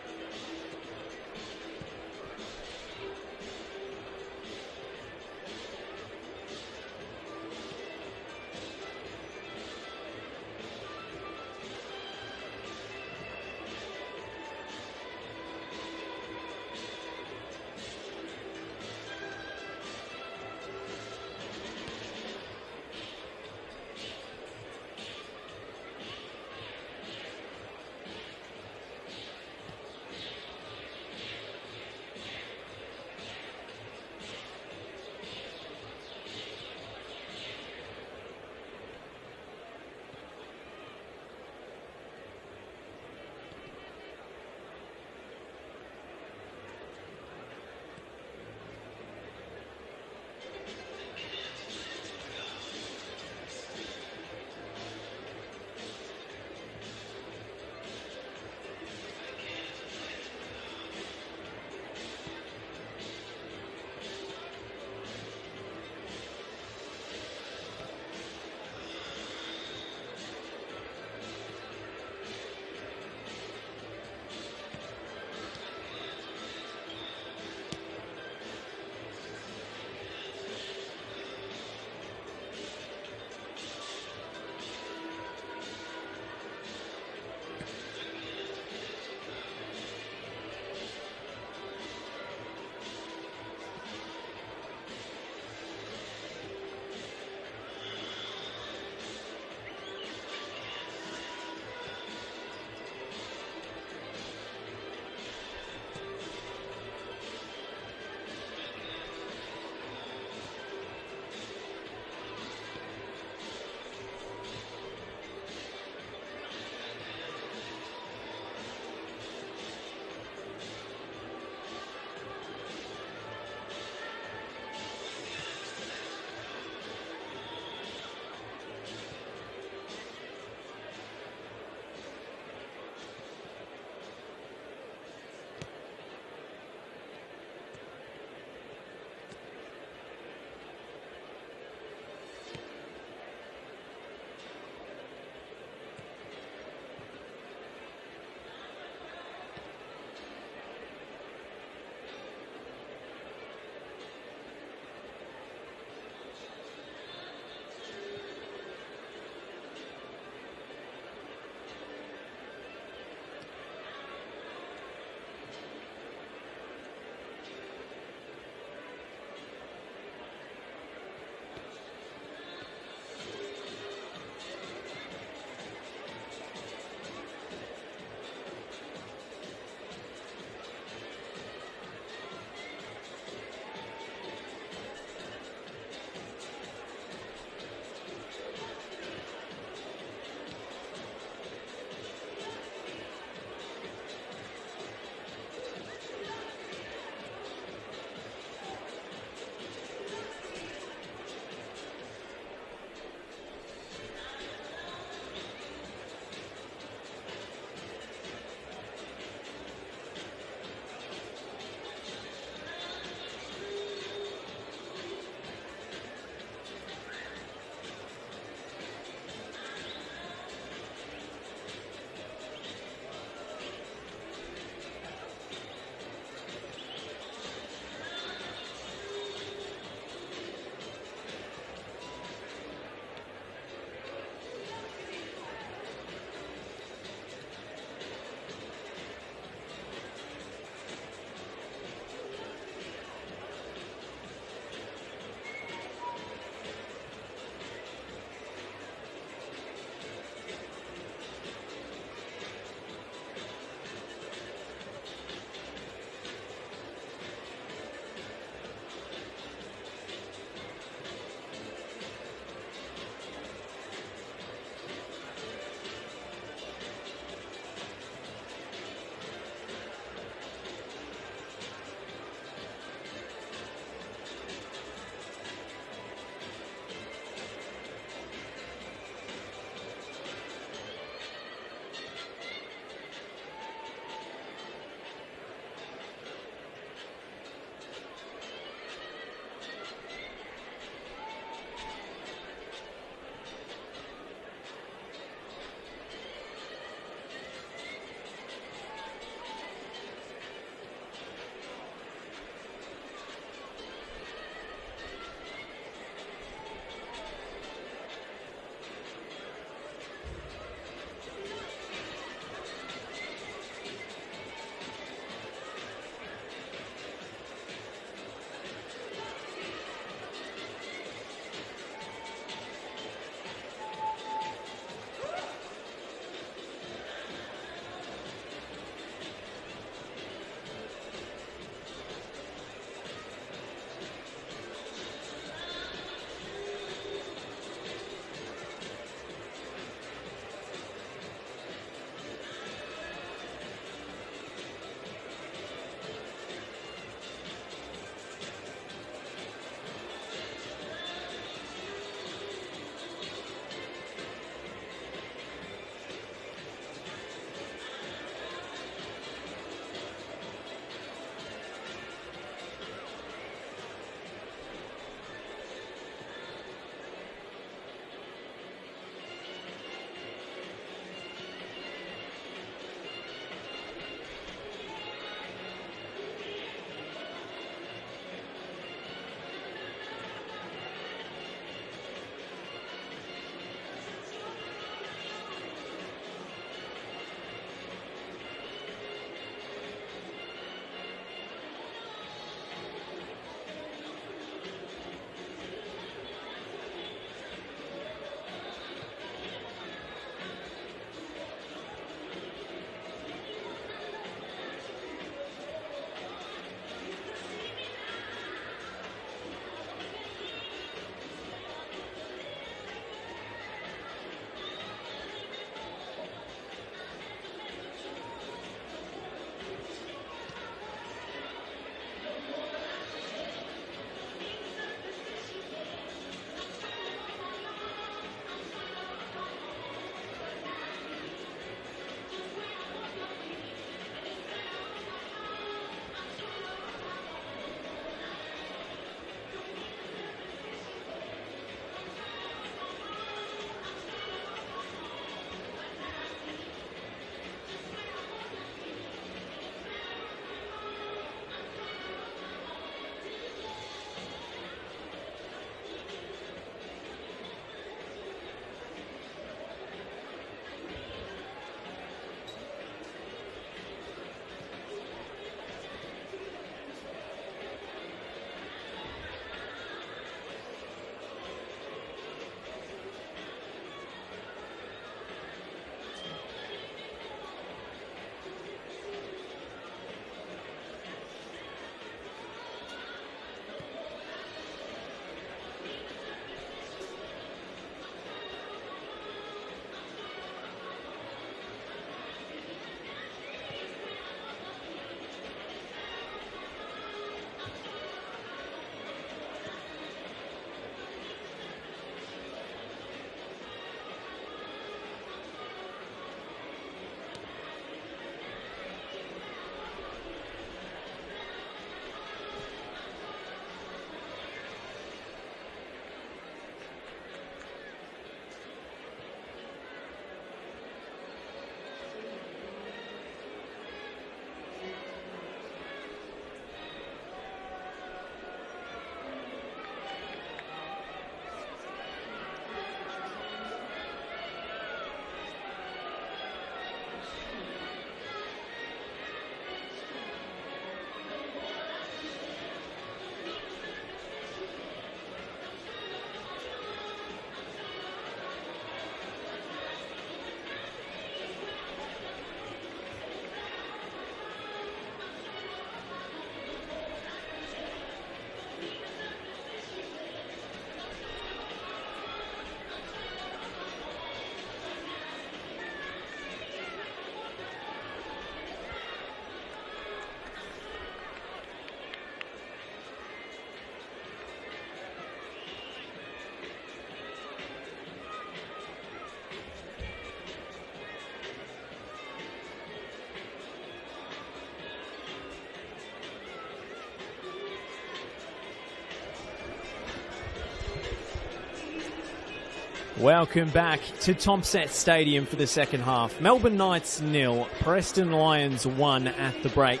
Welcome back to Tomset Stadium for the second half. Melbourne Knights 0, Preston Lions 1 at the break.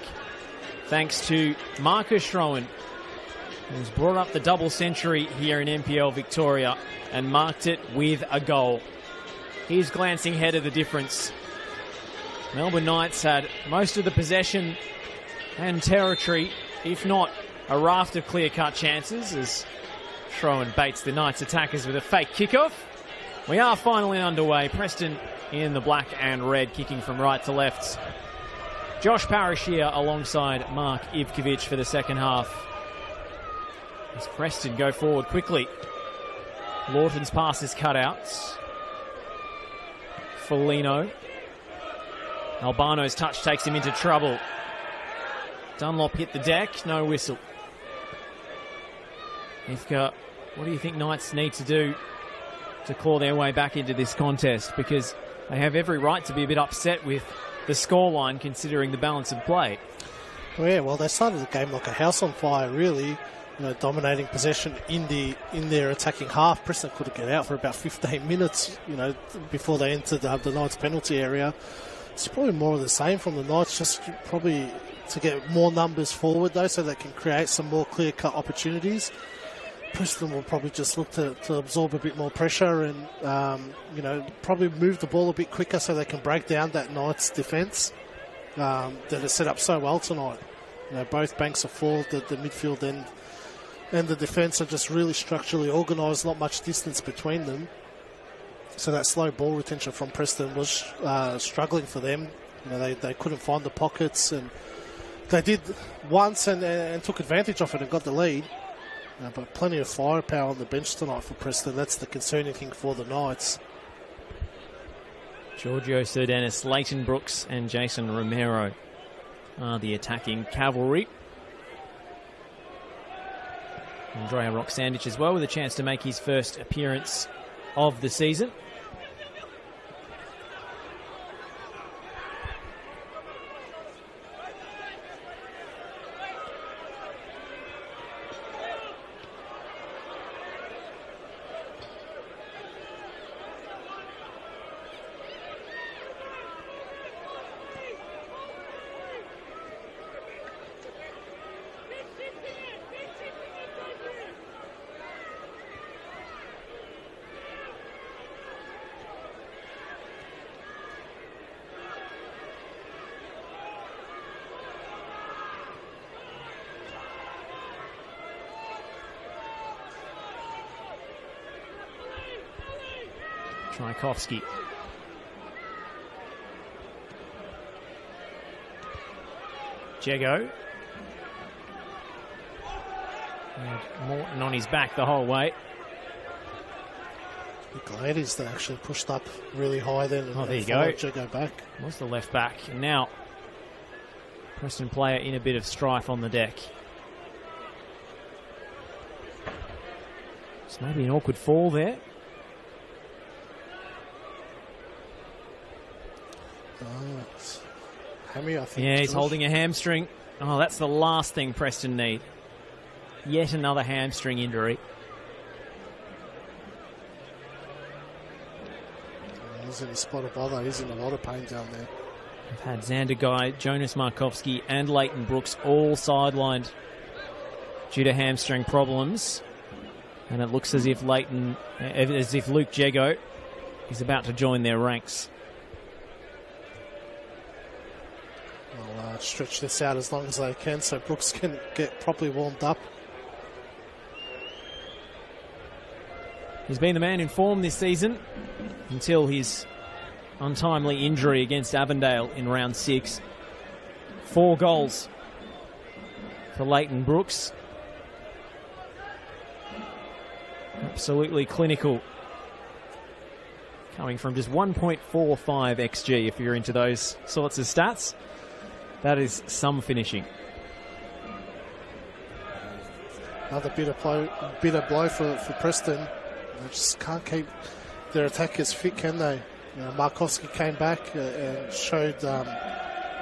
Thanks to Marcus Schroen, who's brought up the double century here in NPL Victoria and marked it with a goal. He's glancing ahead of the difference. Melbourne Knights had most of the possession and territory, if not a raft of clear-cut chances, as Schroen baits the Knights attackers with a fake kickoff. We are finally underway. Preston in the black and red, kicking from right to left. Josh Parrish here alongside Mark Ivkovic for the second half. As Preston go forward quickly. Lawton's pass is cut out. Foligno. Albano's touch takes him into trouble. Dunlop hit the deck, no whistle. Ivka, what do you think Knights need to do to claw their way back into this contest? Because they have every right to be a bit upset with the scoreline, considering the balance of play. Yeah, well, they started the game like a house on fire, really. Dominating possession in their attacking half. Preston couldn't get out for about 15 minutes, before they entered the Knights penalty area. It's probably more of the same from the Knights, just probably to get more numbers forward, though, so they can create some more clear-cut opportunities. Preston will probably just look to absorb a bit more pressure and, probably move the ball a bit quicker so they can break down that Knights defence that is set up so well tonight. Both banks are full, the midfield and the defence are just really structurally organised, not much distance between them. So that slow ball retention from Preston was struggling for them. They couldn't find the pockets, and they did once and took advantage of it and got the lead. But plenty of firepower on the bench tonight for Preston. That's the concerning thing for the Knights. Giorgio Serdenis, Leighton Brooks and Jason Romero are the attacking cavalry. Andrea Roxandich as well, with a chance to make his first appearance of the season. Tchaikovsky. Jego. And Morton on his back the whole way. The ladies, they actually pushed up really high then. Oh, there you go. Jego back. Was the left back. And now, Preston player in a bit of strife on the deck. It's maybe an awkward fall there. Hammy, I think. Yeah, he's holding a hamstring. Oh, that's the last thing Preston need. Yet another hamstring injury. He's in a spot of bother. He's in a lot of pain down there. We've had Xander Guy, Jonas Markovsky and Leighton Brooks all sidelined due to hamstring problems. And it looks as if Luke Jego is about to join their ranks. I'll stretch this out as long as they can so Brooks can get properly warmed up. He's been the man in form this season until his untimely injury against Avondale in round 6. 4 goals for Leighton Brooks. Absolutely clinical. Coming from just 1.45 XG, if you're into those sorts of stats. That is some finishing. Another bitter blow for Preston. They just can't keep their attackers fit, can they? Markovsky came back and showed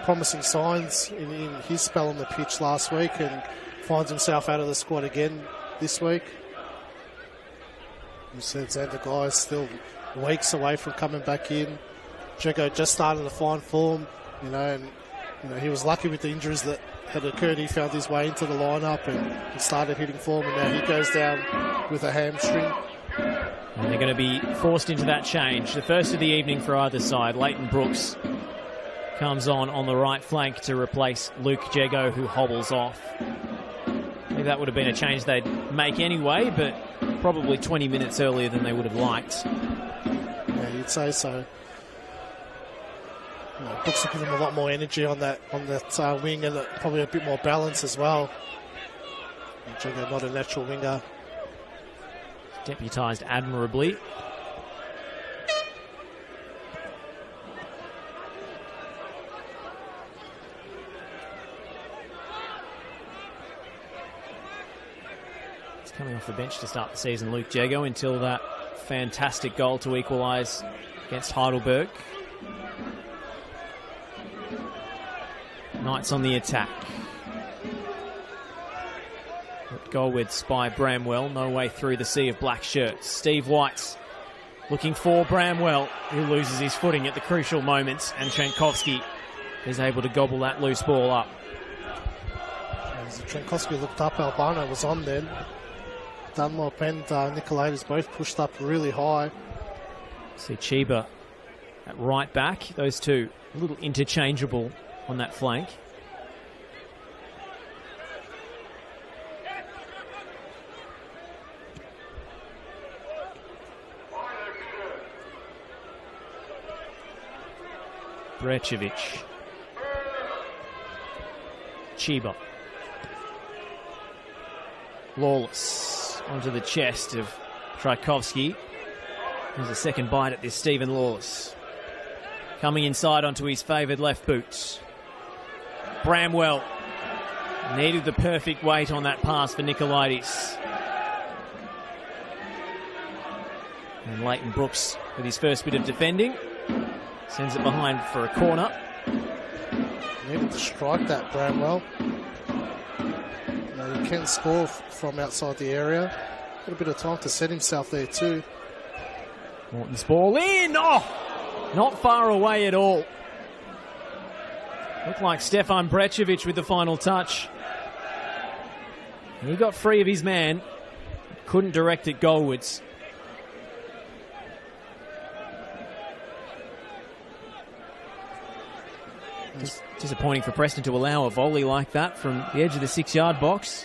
promising signs in his spell on the pitch last week and finds himself out of the squad again this week. You said Xander Guy is still weeks away from coming back in. Jago just started to find form, and he was lucky with the injuries that had occurred. He found his way into the lineup and started hitting form, and now he goes down with a hamstring. And they're going to be forced into that change. The first of the evening for either side. Leighton Brooks comes on the right flank to replace Luke Jago, who hobbles off. Maybe that would have been a change they'd make anyway, but probably 20 minutes earlier than they would have liked. Yeah, you'd say so. Brooks will give him a lot more energy on that wing, and probably a bit more balance as well. Jago not a natural winger. Deputised admirably. He's coming off the bench to start the season, Luke Jago, until that fantastic goal to equalise against Heidelberg. Knights on the attack. Goalwards by Bramwell, no way through the sea of black shirts. Steve White's looking for Bramwell, who loses his footing at the crucial moments, and Trenkovsky is able to gobble that loose ball up. As Trenkovsky looked up, Albano was on then. Dunlop and Nicolaitis both pushed up really high. See Chiba at right back, those two a little interchangeable on that flank. Brecevic. Chiba. Lawless onto the chest of Trajkovski. There's a second bite at this Stephen Lawless. Coming inside onto his favoured left boot. Bramwell needed the perfect weight on that pass for Nicolaitis. And Leighton Brooks with his first bit of defending. Sends it behind for a corner. Needed to strike that, Bramwell. He can score from outside the area. Got a bit of time to set himself there too. Morton's ball in! Oh! Not far away at all. Looked like Stefan Brecevic with the final touch. He got free of his man. Couldn't direct it goalwards. Disappointing for Preston to allow a volley like that from the edge of the 6-yard box.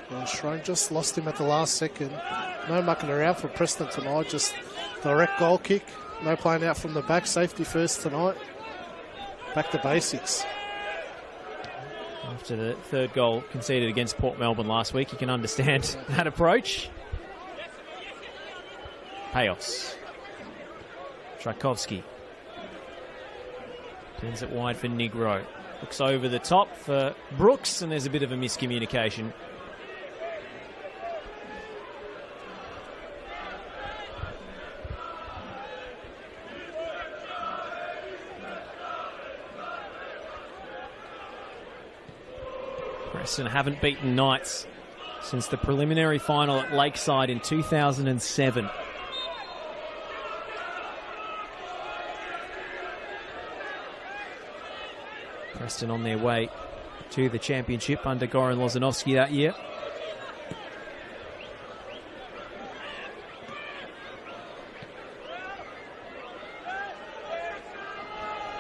Well, Shrone just lost him at the last second. No mucking around for Preston tonight, just direct goal kick. No playing out from the back, safety first tonight. Back to basics. After the third goal conceded against Port Melbourne last week, you can understand that approach. Payos. Trajkovski. Turns it wide for Negro. Looks over the top for Brooks, and there's a bit of a miscommunication. Preston haven't beaten Knights since the preliminary final at Lakeside in 2007. Preston on their way to the championship under Goran Lozanovsky that year.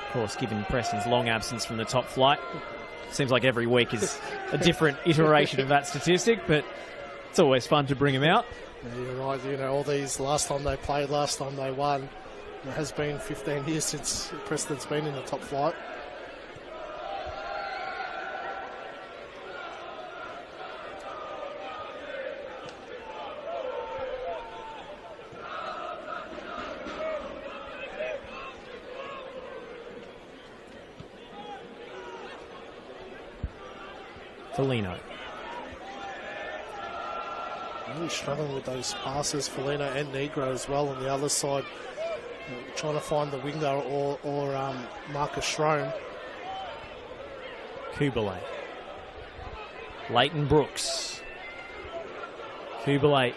Of course, given Preston's long absence from the top flight, seems like every week is a different iteration of that statistic, but it's always fun to bring him out. Yeah, you're right. All these, last time they played, last time they won, it has been 15 years since Preston's been in the top flight. Foligno. Really struggling with those passes, Foligno and Negro as well on the other side. Trying to find the winger or Marcus Shrome. Kubalay. Leighton Brooks. Kubalay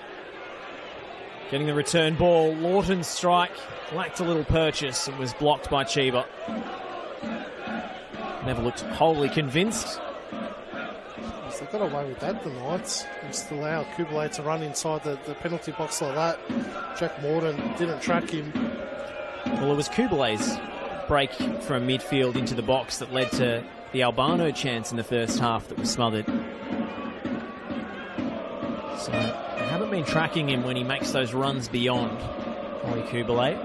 getting the return ball. Lawton's strike lacked a little purchase and was blocked by Chiba. Never looked wholly convinced. They got away with that, the Knights. Just allow Kubalay to run inside the penalty box like that. Jack Morton didn't track him. Well, it was Kubalay's break from midfield into the box that led to the Albano chance in the first half that was smothered. So I haven't been tracking him when he makes those runs beyond Ollie Kubalay.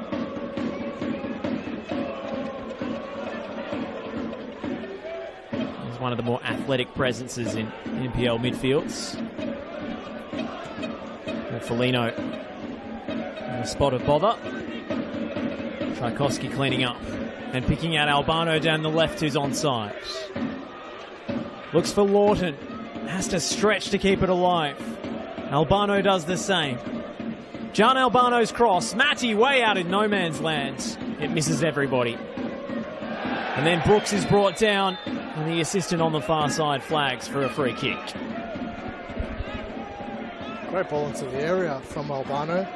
He's one of the more athletic presences in NPL midfields. Felino in a spot of bother. Tchaikovsky cleaning up and picking out Albano down the left, who's onside. Looks for Lawton. Has to stretch to keep it alive. Albano does the same. John Albano's cross. Matty way out in no man's land. It misses everybody. And then Brooks is brought down, and the assistant on the far side flags for a free kick. Great ball into the area from Albano.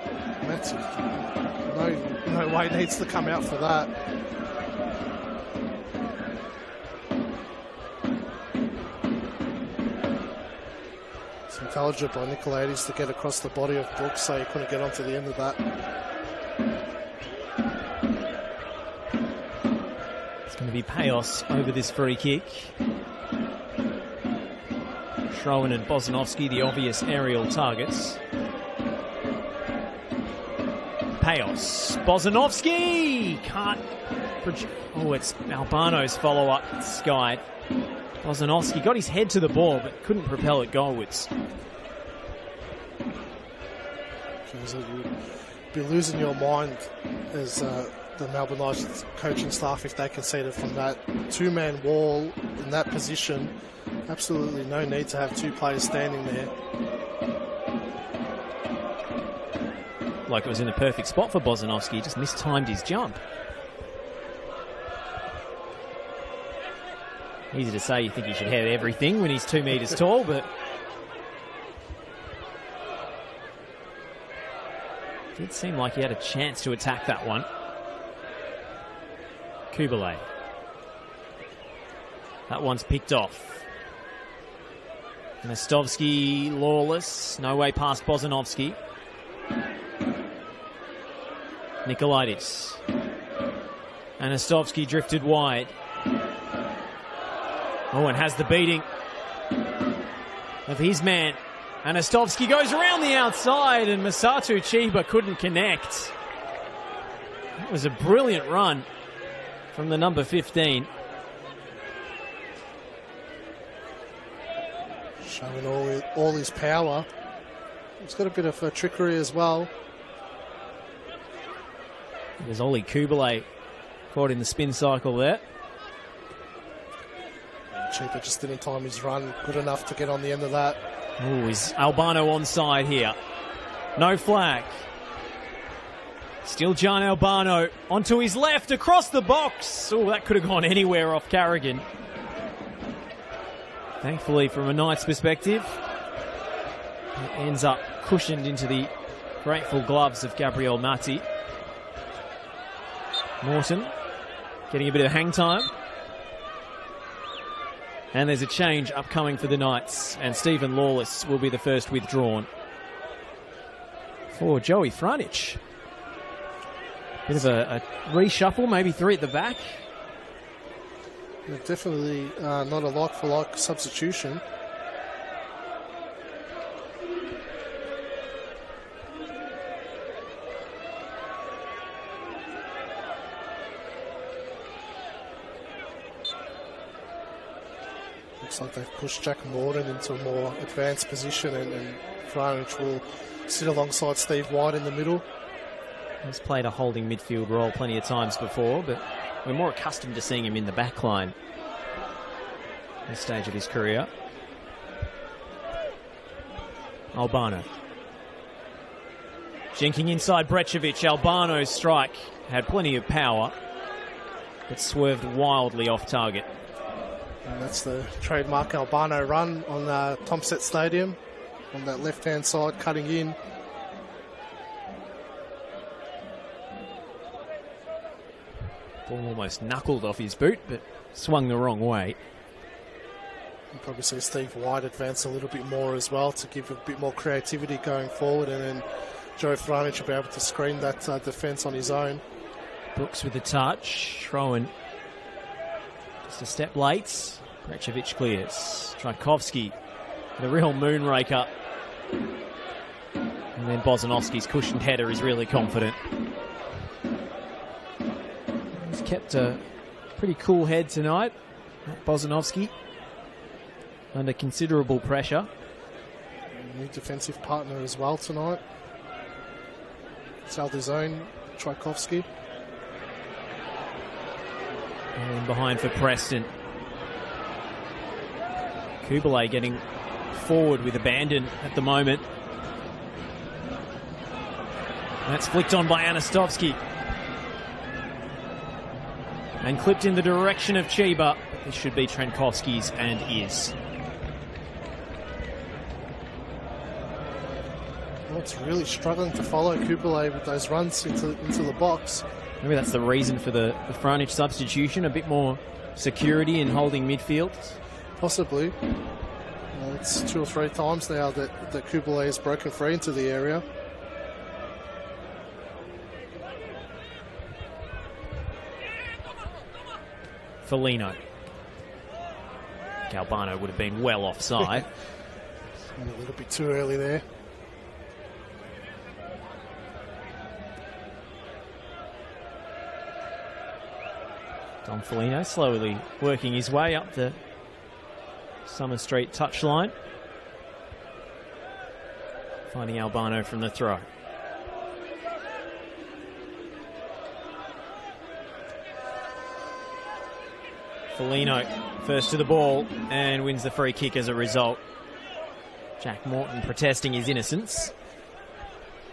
Matty, no way needs to come out for that. It's intelligent by Nicolaides to get across the body of Brooks, so he couldn't get onto the end of that. It's going to be Payos over this free kick. Schroen and Bozanovsky, the obvious aerial targets. Payos. Bozanovsky can't. Oh, it's Albano's follow-up skied. Bozanovsky got his head to the ball but couldn't propel it goalwards. So you'd be losing your mind as the Melbourne Knights coaching staff if they conceded from that two-man wall in that position. Absolutely no need to have two players standing there. Like it was in the perfect spot for Bozanovsky, he just mistimed his jump. Easy to say you think he should have everything when he's 2 metres tall, but it did seem like he had a chance to attack that one. Kubalay. That one's picked off. Nestovsky, lawless, no way past Bozanovsky. Nicolaides. Anastovsky drifted wide. Oh, and has the beating of his man. Anastovsky goes around the outside and Masato Chiba couldn't connect. That was a brilliant run from the number 15. Showing all his power. He's got a bit of trickery as well. There's Ollie Kubalay caught in the spin cycle there. Chiba just didn't time his run good enough to get on the end of that. Oh, is Albano onside here? No flag. Still John Albano onto his left across the box. Oh, that could have gone anywhere off Carrigan. Thankfully, from a Knights perspective, it ends up cushioned into the grateful gloves of Gabriel Matti. Morton getting a bit of hang time. And there's a change upcoming for the Knights, and Stephen Lawless will be the first withdrawn for Joey Franich. Bit of a reshuffle, maybe 3 at the back. Yeah, definitely not a like-for-like substitution. Looks like they've pushed Jack Morton into a more advanced position, and Franich will sit alongside Steve White in the middle. He's played a holding midfield role plenty of times before, but we're more accustomed to seeing him in the back line at this stage of his career. Albano. Jenking inside Brecevic. Albano's strike had plenty of power, but swerved wildly off target. And that's the trademark Albano run on Tomset Stadium. on that left-hand side, cutting in. Ball almost knuckled off his boot, but swung the wrong way. You probably see Steve White advance a little bit more as well to give a bit more creativity going forward, and then Joe Franich will be able to screen that defence on his own. Brooks with the touch. Rowan just a step late. Brečević clears. Tchaikovsky, the real moonraker. And then Bozanovski's cushioned header is really confident. He's kept a pretty cool head tonight, Bozanovski, under considerable pressure. New defensive partner as well tonight. It's held his own, Tchaikovsky. And behind for Preston. Kubalay getting forward with abandon at the moment. That's flicked on by Anastovsky. And clipped in the direction of Chiba. This should be Trenkovsky's and is. Well, it's really struggling to follow Kubalay with those runs into the box. Maybe that's the reason for the Franich substitution, a bit more security in holding midfield. Possibly. It's 2 or 3 times now that Kubalay has broken free into the area. Foligno. Galbano would have been well offside. A little bit too early there. Don Foligno slowly working his way up the Summer Street touchline. Finding Albano from the throw. Foligno first to the ball and wins the free kick as a result. Jack Morton protesting his innocence.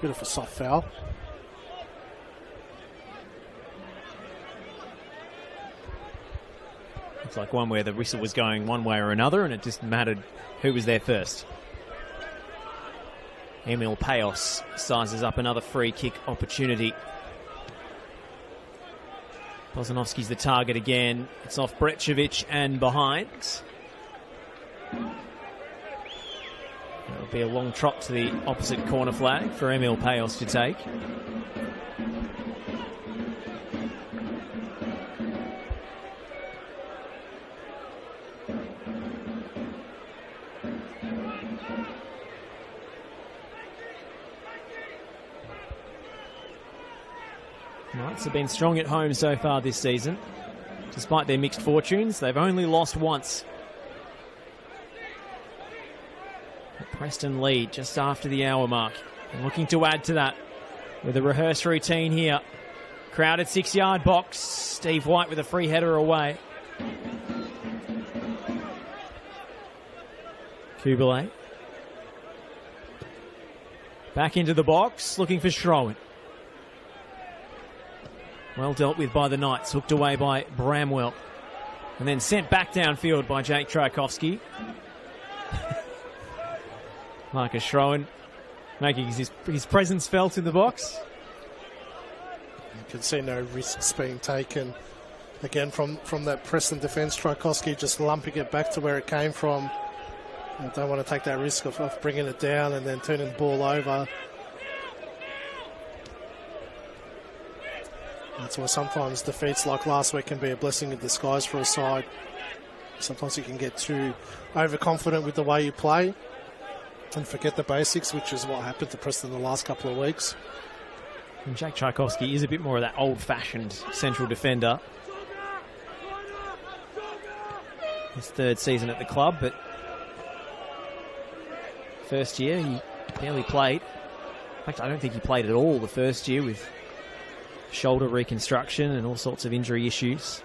Bit of a soft foul. Looks like one where the whistle was going one way or another and it just mattered who was there first. Emil Payos sizes up another free kick opportunity. Bozanovski's the target again. It's off Brečević and behind. It'll be a long trot to the opposite corner flag for Emil Payos to take. Knights have been strong at home so far this season. Despite their mixed fortunes, they've only lost once. The Preston lead just after the hour mark. And looking to add to that with a rehearsed routine here. Crowded 6-yard box. Steve White with a free header away. Kubalay. Back into the box, looking for Schroen. Well dealt with by the Knights, hooked away by Bramwell. And then sent back downfield by Jake Tchaikovsky. Marcus Schroen making his presence felt in the box. You can see no risks being taken. Again, from that Preston defence, Tchaikovsky just lumping it back to where it came from. You don't want to take that risk of bringing it down and then turning the ball over. That's why sometimes defeats like last week can be a blessing in disguise for a side. Sometimes you can get too overconfident with the way you play and forget the basics, which is what happened to Preston the last couple of weeks. And Jack Tchaikovsky is a bit more of that old-fashioned central defender. His 3rd season at the club, but first year he barely played. In fact, I don't think he played at all the first year with shoulder reconstruction and all sorts of injury issues.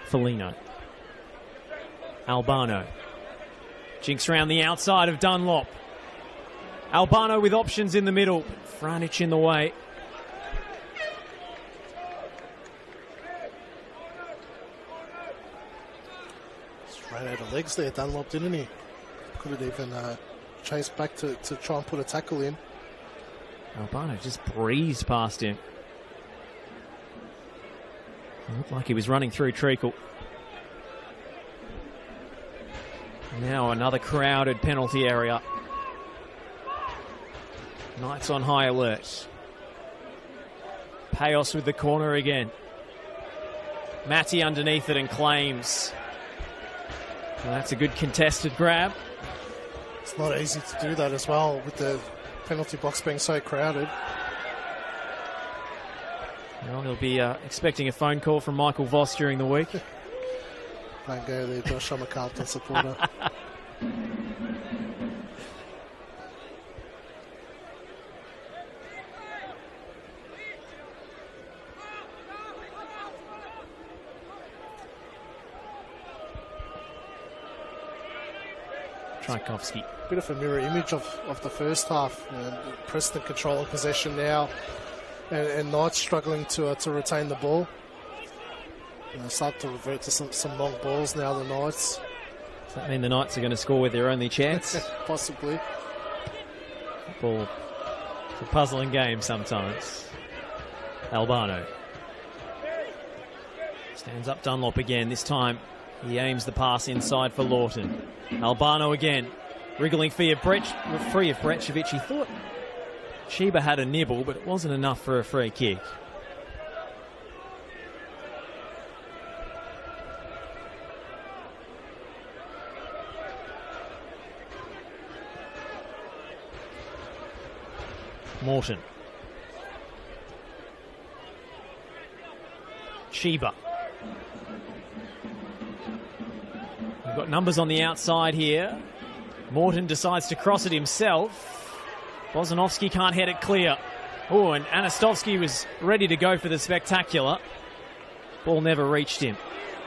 Foligno. Albano. Jinks around the outside of Dunlop. Albano with options in the middle. Franic in the way. Just ran out of legs there, Dunlop, didn't he? Could have even chased back to try and put a tackle in. Albano just breezed past him. It looked like he was running through Treacle. Now another crowded penalty area. Knights on high alert. Payos with the corner again. Matty underneath it and claims. Well, that's a good contested grab. It's not easy to do that as well with the penalty box being so crowded. Well, he'll be expecting a phone call from Michael Voss during the week. Don't go there, Josh. I'm a Carlton supporter. Tchaikovsky. Bit of a mirror image of the first half. Preston controlling possession now, and Knights struggling to retain the ball. Start to revert to some long balls now, the Knights. Does that mean the Knights are going to score with their only chance? Possibly. Football, it's a puzzling game sometimes. Albano. Stands up Dunlop again. This time he aims the pass inside for Lawton. Albano again. Wriggling free of Brečević. He thought Sheba had a nibble, but it wasn't enough for a free kick. Morton. Sheba. We've got numbers on the outside here. Morton decides to cross it himself. Bozanovski can't head it clear. Oh, and Anastovsky was ready to go for the spectacular. Ball never reached him.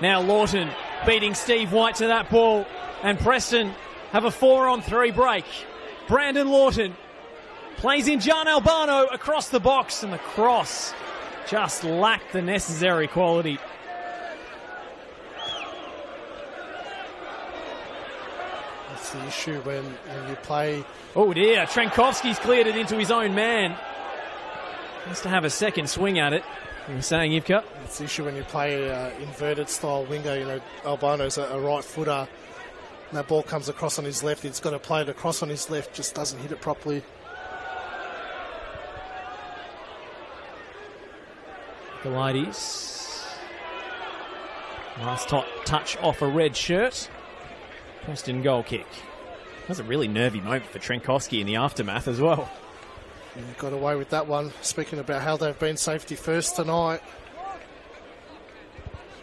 Now Lawton beating Steve White to that ball. And Preston have a 4-on-3 break. Brandon Lawton plays in John Albano across the box, and the cross just lacked the necessary quality. That's the issue when you play. Oh dear, Trenkovsky's cleared it into his own man. Has to have a second swing at it. You were saying, Ivka? It's the issue when you play inverted style winger. Albano's a right footer. And that ball comes across on his left. He's got to play it across on his left, just doesn't hit it properly. Ladies. Last touch off a red shirt. Preston goal kick. That was a really nervy moment for Trenkovsky in the aftermath as well. Yeah, got away with that one. Speaking about how they've been safety first tonight.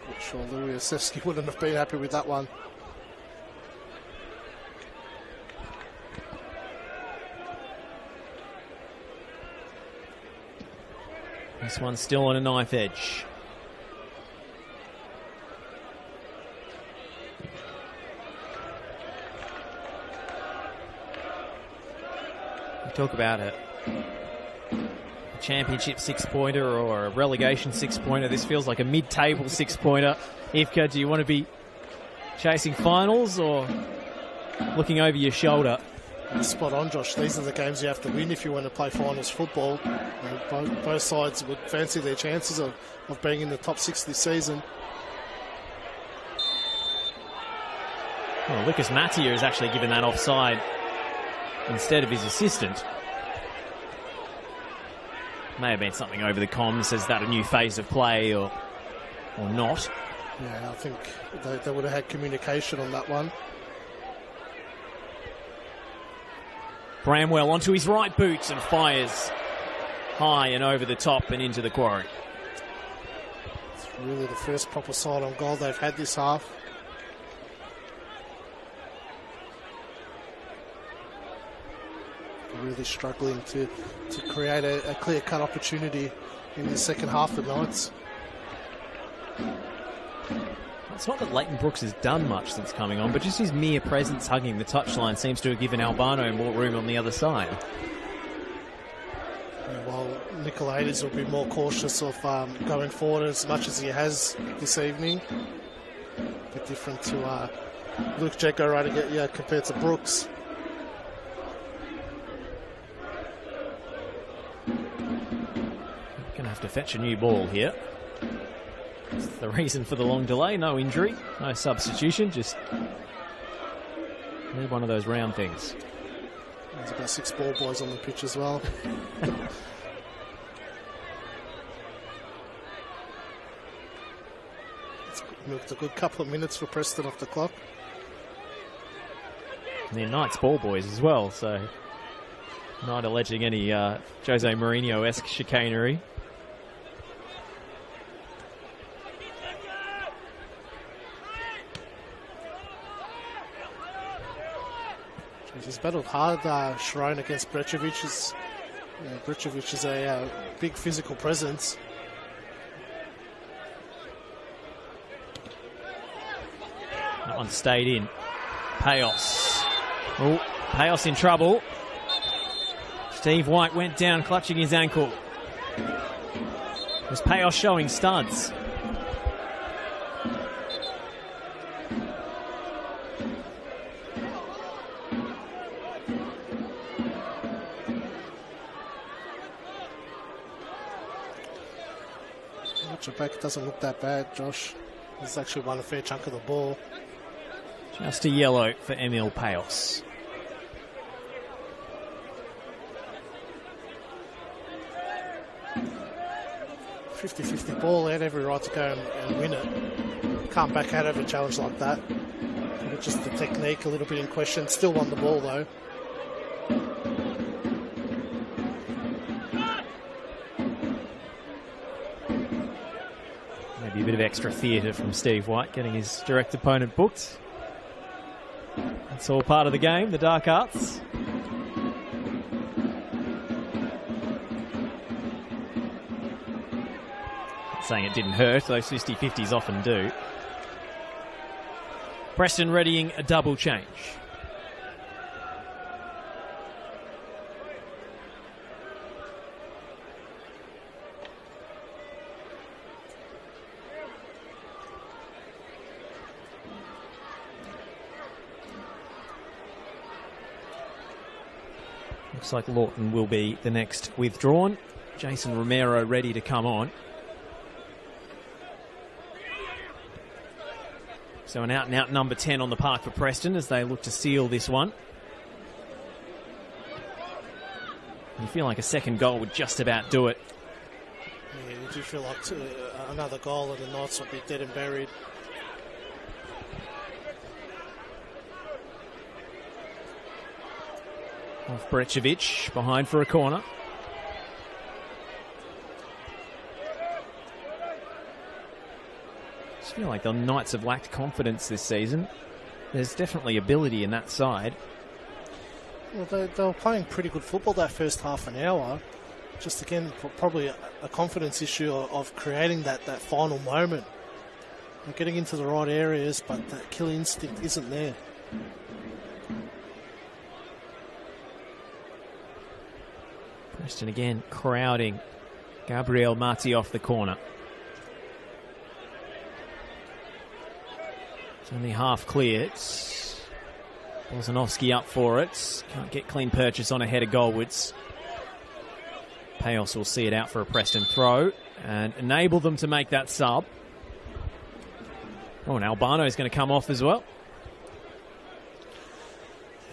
Not sure Louis Osevsky wouldn't have been happy with that one. This one's still on a knife edge. We talk about a championship six-pointer or a relegation six-pointer. This feels like a mid-table six-pointer. Ivka, do you want to be chasing finals or looking over your shoulder? Spot on, Josh. These are the games you have to win if you want to play finals football. Both sides would fancy their chances of being in the top six this season. Well, Lucas Mattia has actually given that offside instead of his assistant. May have been something over the comms. Is that a new phase of play or not? Yeah, I think they would have had communication on that one. Bramwell onto his right boot and fires high and over the top and into the quarry. It's really the first proper side on goal they've had this half. Really struggling to create a clear-cut opportunity in the second half of Knights. It's not that Leighton Brooks has done much since coming on, but just his mere presence hugging the touchline seems to have given Albano more room on the other side. Yeah, while Nicolaides will be more cautious of going forward as much as he has this evening. A bit different to Luke Jacko right compared to Brooks. Going to have to fetch a new ball here. That's the reason for the long delay. No injury, no substitution, just one of those round things. There's about 6 ball boys on the pitch as well. It's milked a good couple of minutes for Preston off the clock. And they're Knights ball boys as well, so not alleging any Jose Mourinho-esque chicanery. He's battled hard, Sharon, against Brečević. Brečević is a big physical presence. That one stayed in. Payos. Oh, Payos in trouble. Steve White went down clutching his ankle. Was Payos showing studs? Back doesn't look that bad, Josh. He's actually won a fair chunk of the ball. Just a yellow for Emil Payos. .50 ball, they had every right to go and win it. Can't back out of a challenge like that. Just the technique a little bit in question. Still won the ball though. Maybe a bit of extra theatre from Steve White, getting his direct opponent booked. It's all part of the game, the dark arts. Not saying it didn't hurt, those 50-50s often do. Preston readying a double change. Looks like Lawton will be the next withdrawn. Jason Romero ready to come on. So an out-and-out number 10 on the park for Preston as they look to seal this one. You feel like a second goal would just about do it. Yeah, you do feel like another goal and the Knights will be dead and buried. Off Brečević, behind for a corner. I just feel like the Knights have lacked confidence this season. There's definitely ability in that side. Well, they were playing pretty good football that first half an hour. Just again, probably a confidence issue of creating that final moment. They're getting into the right areas, but that kill instinct isn't there. Preston again crowding Gabriel Marti off the corner. It's only half cleared. Bozanovski up for it. Can't get clean purchase on a header goalwards. Payos will see it out for a Preston throw and enable them to make that sub. Oh, and Albano is going to come off as well.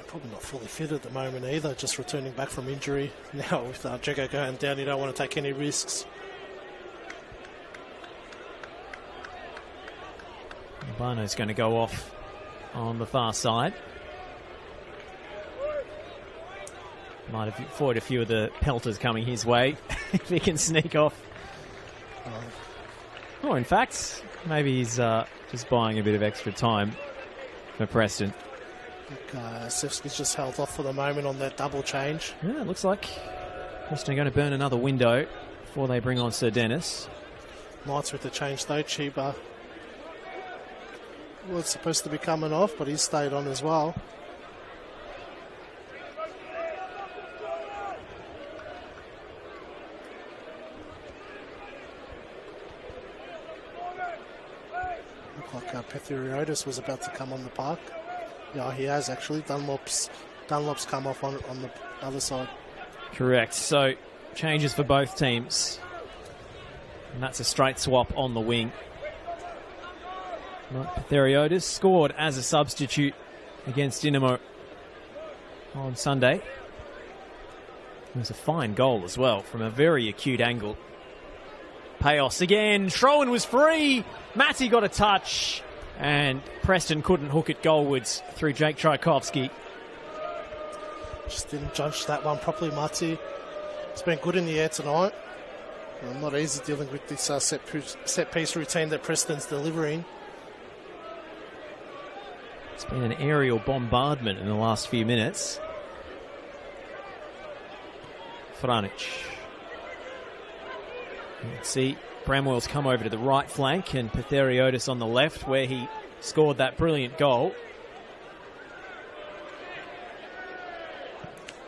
Probably not fully fit at the moment either, just returning back from injury. Now with Jago going down, you don't want to take any risks. Albano's going to go off on the far side. Might have avoided a few of the pelters coming his way if he can sneak off. Oh, in fact, maybe he's just buying a bit of extra time for Preston. Sefsky's just held off for the moment on that double change. Yeah, it looks like Preston are going to burn another window before they bring on Sir Dennis. Knights with the change though. Chiba was supposed to be coming off, but he stayed on as well. Looked like Petheriotis was about to come on the park. Yeah, he has actually. Dunlop's come off on the other side. Correct. So changes for both teams. And that's a straight swap on the wing. Petheriotis scored as a substitute against Dinamo on Sunday. It was a fine goal as well from a very acute angle. Payos again. Schroen was free. Matty got a touch. And Preston couldn't hook it goalwards through Jake Tchaikovsky. Just didn't judge that one properly, Matty. It's been good in the air tonight. Not easy dealing with this set piece routine that Preston's delivering. It's been an aerial bombardment in the last few minutes. Franic. You can see Bramwell's come over to the right flank and Petheriotis on the left where he scored that brilliant goal.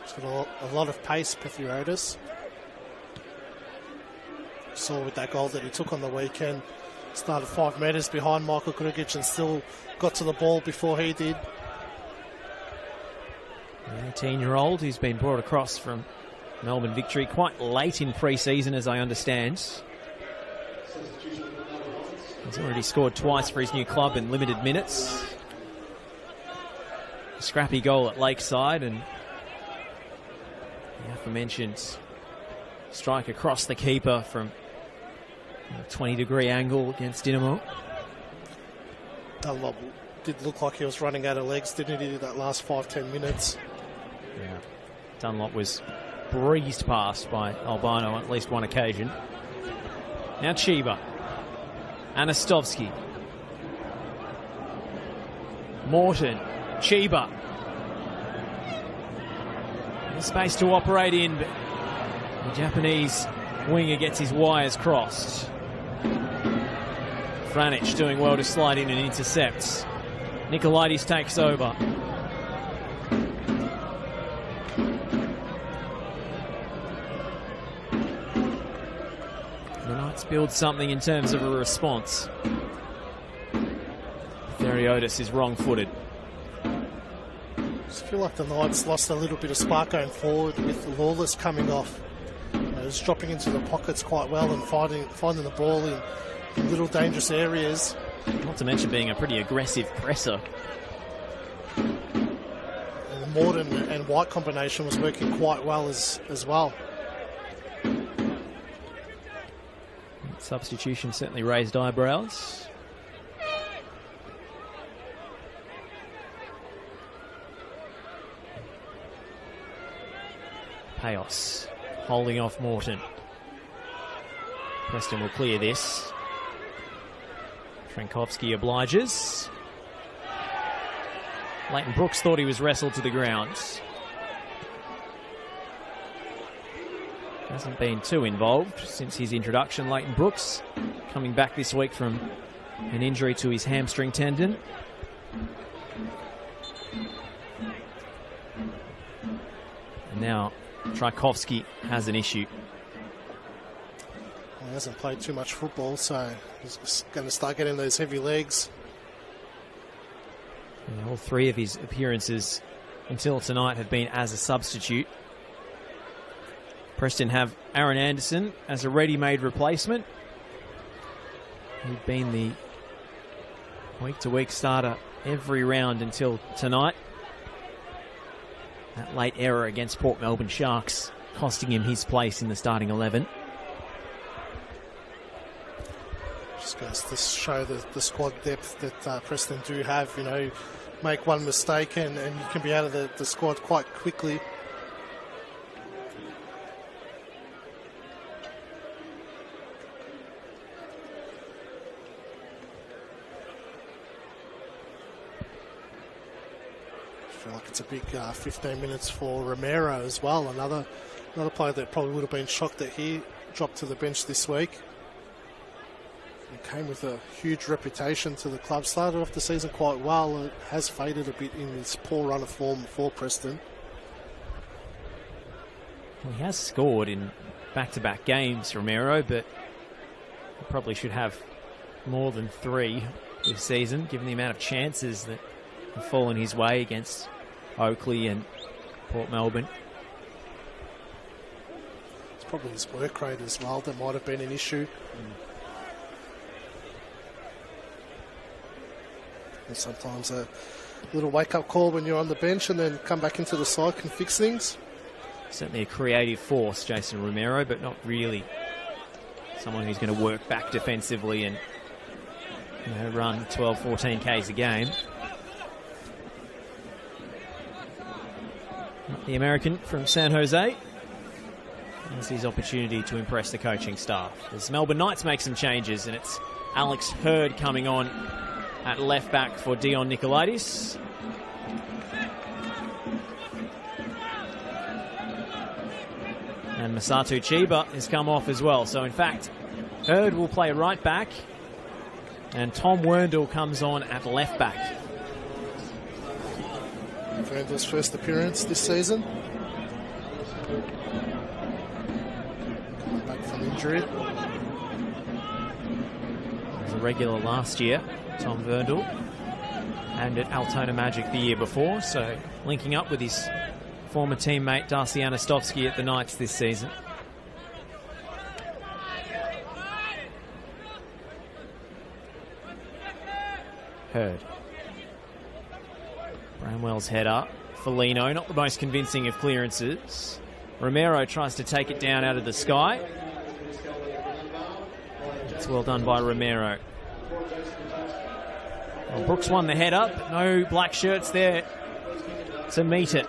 He's got a lot of pace, Petheriotis. Saw with that goal that he took on the weekend. Started 5 metres behind Michael Grugic and still got to the ball before he did. The 18-year-old who's been brought across from Melbourne Victory quite late in pre-season, as I understand. He's already scored twice for his new club in limited minutes. A scrappy goal at Lakeside and the aforementioned strike across the keeper from a 20-degree angle against Dinamo. Dunlop did look like he was running out of legs, didn't he, that last 5-10 minutes? Yeah. Dunlop was breezed past by Albano on at least one occasion. Now Chiba. Anastovsky. Morton. Chiba. Space to operate in, but the Japanese winger gets his wires crossed. Franic doing well to slide in and intercept. Nicolaitis takes over. The Knights build something in terms of a response. Petheriotis is wrong-footed. I feel like the Knights lost a little bit of spark going forward with Lawless coming off. He was dropping into the pockets quite well and finding the ball in little dangerous areas. Not to mention being a pretty aggressive presser. And the Morton and White combination was working quite well as well. Substitution certainly raised eyebrows. Payos holding off Morton. Preston will clear this. Frankowski obliges. Leighton Brooks thought he was wrestled to the ground. Hasn't been too involved since his introduction. Leighton Brooks coming back this week from an injury to his hamstring tendon. And now Tchaikovsky has an issue. Well, he hasn't played too much football, so he's going to start getting those heavy legs. Yeah, all 3 of his appearances until tonight have been as a substitute. Preston have Aaron Anderson as a ready-made replacement. He'd been the week-to-week starter every round until tonight. That late error against Port Melbourne Sharks costing him his place in the starting 11. Just goes to show the squad depth that Preston do have. You know, make one mistake and you can be out of the squad quite quickly. I feel like it's a big 15 minutes for Romero as well. Another player that probably would have been shocked that he dropped to the bench this week. It came with a huge reputation to the club. Started off the season quite well. It has faded a bit in this poor run of form for Preston. Well, he has scored in back-to-back games, Romero, but he probably should have more than 3 this season, given the amount of chances that have fallen his way against Oakley and Port Melbourne. It's probably his work rate as well that might have been an issue. And sometimes a little wake-up call when you're on the bench and then come back into the side can fix things. Certainly a creative force, Jason Romero, but not really someone who's going to work back defensively and run 12, 14 Ks a game. The American from San Jose has his opportunity to impress the coaching staff. As Melbourne Knights make some changes, and it's Alex Hurd coming on at left back for Dion Nicolaitis. And Masato Chiba has come off as well. So, in fact, Hurd will play right back. And Tom Werndl comes on at left back. Werndl's first appearance this season. Coming back from injury. He was a regular last year, Tom Werndl. And at Altona Magic the year before. So, linking up with his former teammate Darcy Anastovsky at the Knights this season. Hurd. Bramwell's header. Foligno, not the most convincing of clearances. Romero tries to take it down out of the sky. It's well done by Romero. Well, Brooks won the header, but no black shirts there to meet it.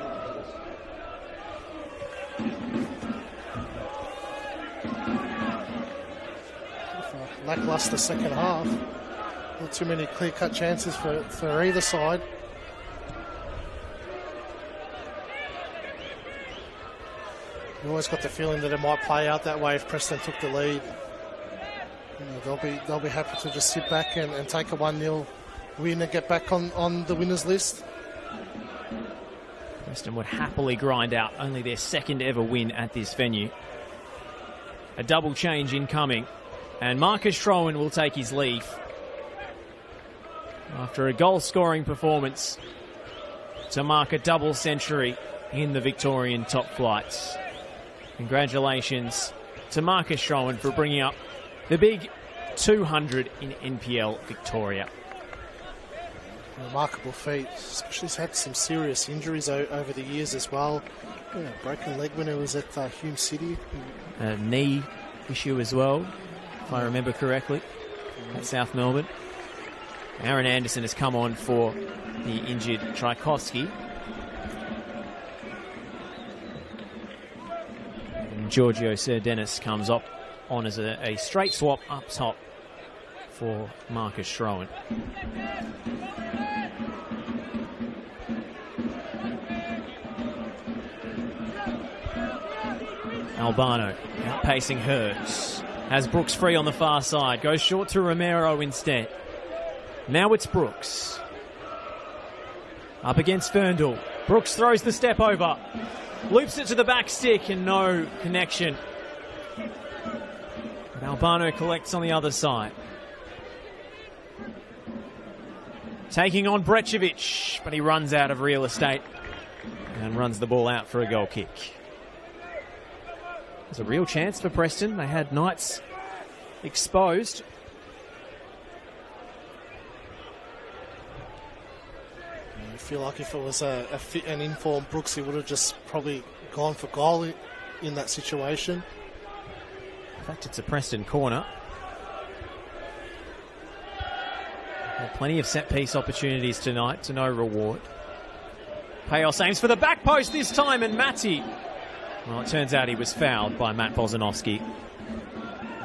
Lacklustre second half. Not too many clear-cut chances for either side. You always got the feeling that it might play out that way if Preston took the lead. They'll be happy to just sit back and take a 1-0 win and get back on the winners list. Preston would happily grind out only their second ever win at this venue. A double change incoming, and Marcus Schroen will take his leave after a goal-scoring performance to mark a double century in the Victorian top flights. Congratulations to Marcus Schroen for bringing up the big 200 in NPL Victoria. Remarkable feat, especially he's had some serious injuries over the years as well. Broken leg when he was at Hume City. A knee issue as well, if I remember correctly, at South Melbourne. Aaron Anderson has come on for the injured Tchaikovsky. And Giorgio Serdenis comes up on as a straight swap up top for Marcus Schroen. Albano outpacing Hurts. Has Brooks free on the far side. Goes short to Romero instead. Now it's Brooks. Up against Werndl. Brooks throws the step over. Loops it to the back stick and no connection. But Albano collects on the other side. Taking on Brecevic, but he runs out of real estate and runs the ball out for a goal kick. There's a real chance for Preston. They had Knights exposed. I feel like if it was a fit and informed Brooks, he would have just probably gone for goal in that situation. In fact, it's a Preston corner. Had plenty of set-piece opportunities tonight to no reward. Payos aims for the back post this time, and Matty. Well, it turns out he was fouled by Matt Bozanovsky.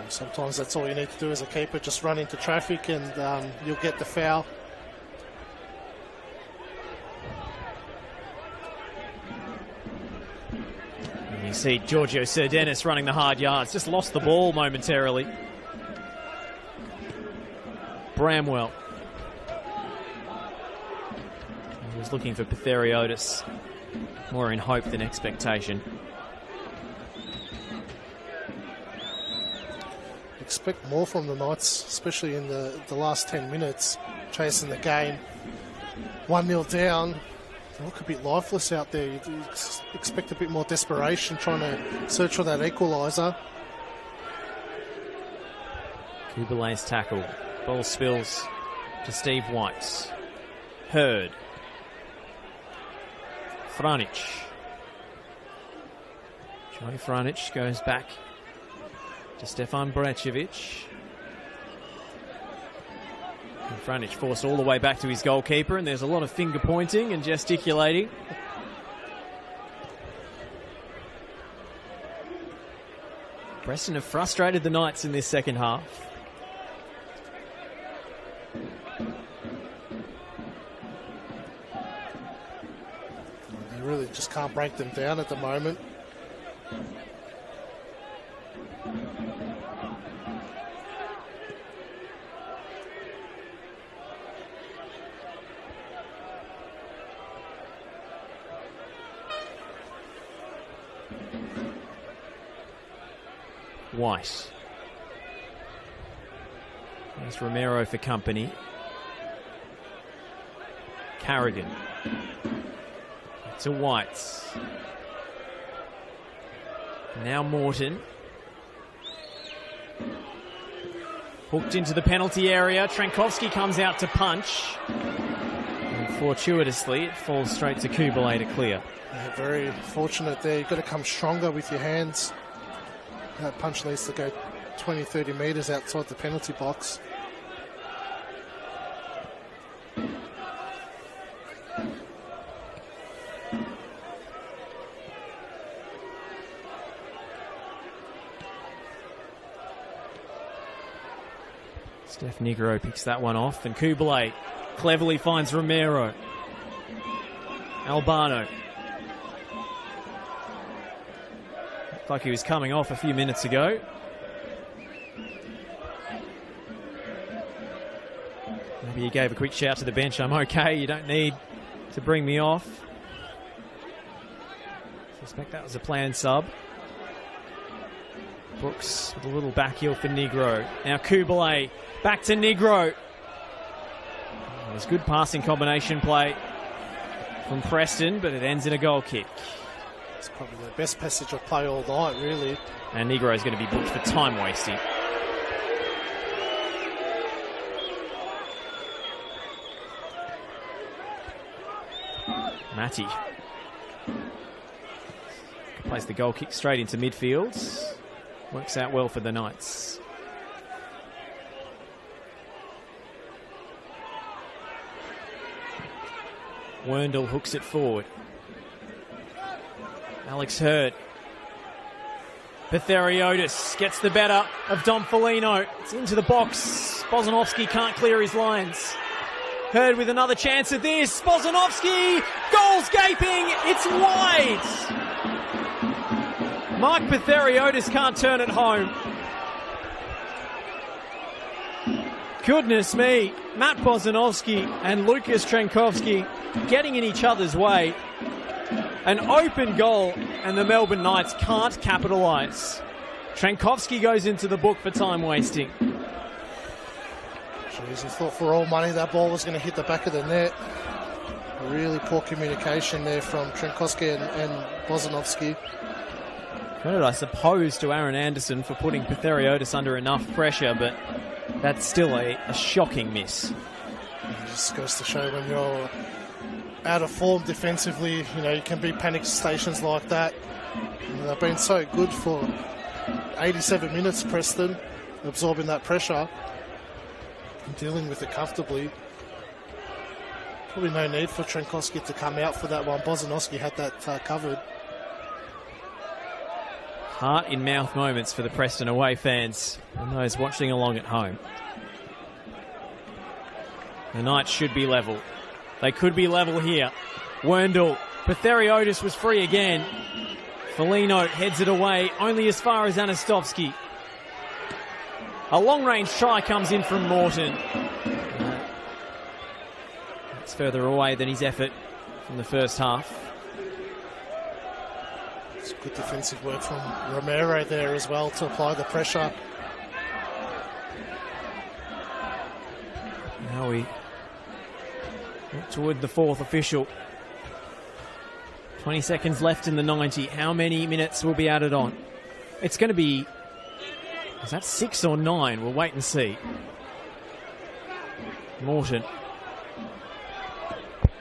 Sometimes that's all you need to do as a keeper, just run into traffic and you'll get the foul. And you see Giorgio Serdenis running the hard yards, just lost the ball momentarily. Bramwell. He was looking for Petheriotis, more in hope than expectation. Expect more from the Knights, especially in the last 10 minutes, chasing the game. 1-0 down. They look a bit lifeless out there. You expect a bit more desperation, trying to search for that equaliser. Kubelay's tackle. Ball spills to Steve White. Hurd. Franic. Johnny Franic goes back to Stefan Bracevic. And Franic forced all the way back to his goalkeeper, and there's a lot of finger pointing and gesticulating. Preston have frustrated the Knights in this second half. They really just can't break them down at the moment. White. There's Romero for company. Carrigan. To White. Now Morton. Hooked into the penalty area. Trankowski comes out to punch. And fortuitously, it falls straight to Kubalay to clear. Yeah, very fortunate there. You've got to come stronger with your hands. That punch needs to go 20, 30 metres outside the penalty box. Steph Negro picks that one off, and Kubalay cleverly finds Romero. Albano. Looked like he was coming off a few minutes ago. Maybe he gave a quick shout to the bench, I'm okay, you don't need to bring me off. Suspect that was a planned sub. Brooks with a little back heel for Negro. Now Kubalay back to Negro. There's good passing combination play from Preston, but it ends in a goal kick. It's probably the best passage of play all night, really. And Negro is going to be booked for time wasting. Matty plays the goal kick straight into midfield. Works out well for the Knights. Werndl hooks it forward. Alex Hurd. Petheriotis gets the better of Dom Felino. It's into the box. Bozanovski can't clear his lines. Hurd with another chance at this. Bozanovski! Goal's gaping! It's wide! Mark Petheriotis can't turn it home. Goodness me. Matt Bozanovski and Lukas Trankowski getting in each other's way. An open goal, and the Melbourne Knights can't capitalise. Trankowski goes into the book for time wasting. Jeez, I thought for all money that ball was going to hit the back of the net. Really poor communication there from Trankowski and Bozanovski. Credit, I suppose, to Aaron Anderson for putting Petheriotis under enough pressure, but that's still a shocking miss. It just goes to show when you're out of form defensively, you know, you can be panic stations like that. And they've been so good for 87 minutes, Preston, absorbing that pressure and dealing with it comfortably. Probably no need for Trankowski to come out for that one. Bozanovski had that covered. Heart-in-mouth moments for the Preston away fans and those watching along at home. The Knights should be level. They could be level here. Werndl. Petheriotis was free again. Felino heads it away only as far as Anastovski. A long-range try comes in from Morton. It's further away than his effort from the first half. It's good defensive work from Romero there as well to apply the pressure. Now we look toward the fourth official. 20 seconds left in the 90. How many minutes will be added on? It's going to be... Is that 6 or 9? We'll wait and see. Morton.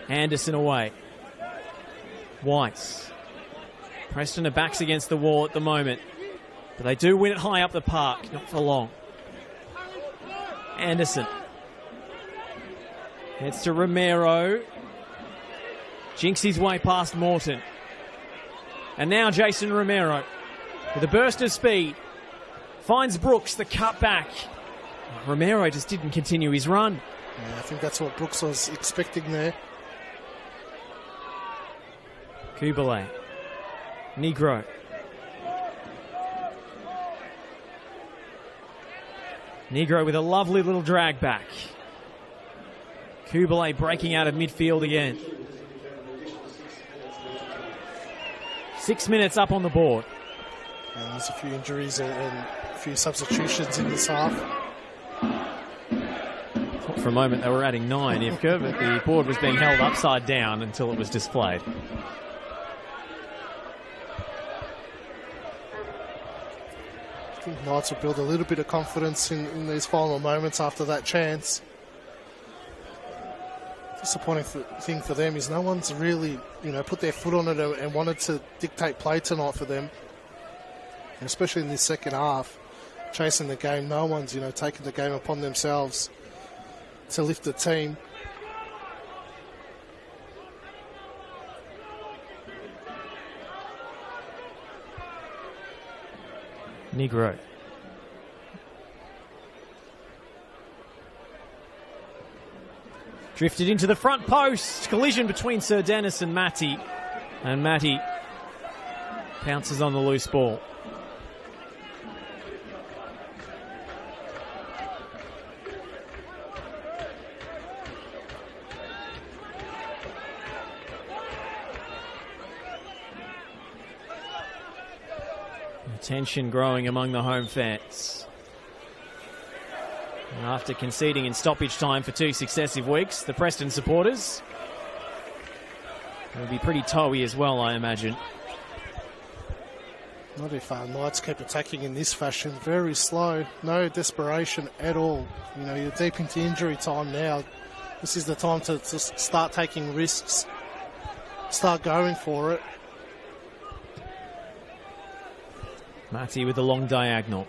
Anderson away. Weiss. Preston are backs against the wall at the moment. But they do win it high up the park. Not for long. Anderson. Heads to Romero. Jinks his way past Morton. And now Jason Romero with a burst of speed. Finds Brooks, the cut back. Romero just didn't continue his run. Yeah, I think that's what Brooks was expecting there. Kubalay. Negro. Negro with a lovely little drag back. Kubalay breaking out of midfield again. 6 minutes up on the board. And there's a few injuries and a few substitutions in this half. Thought for a moment they were adding 9, Ivka, but the board was being held upside down until it was displayed. I think Knights will build a little bit of confidence in these final moments after that chance. Disappointing thing for them is no one's really, put their foot on it and wanted to dictate play tonight for them. And especially in this second half, chasing the game, no one's, taking the game upon themselves to lift the team. Negro. Drifted into the front post. Collision between Sir Dennis and Matty. And Matty pounces on the loose ball. Tension growing among the home fans. And after conceding in stoppage time for 2 successive weeks, the Preston supporters will be pretty toey as well, I imagine. Not if Knights keep attacking in this fashion. Very slow, no desperation at all. You're deep into injury time now. This is the time to start taking risks, start going for it. Matty with the long diagonal.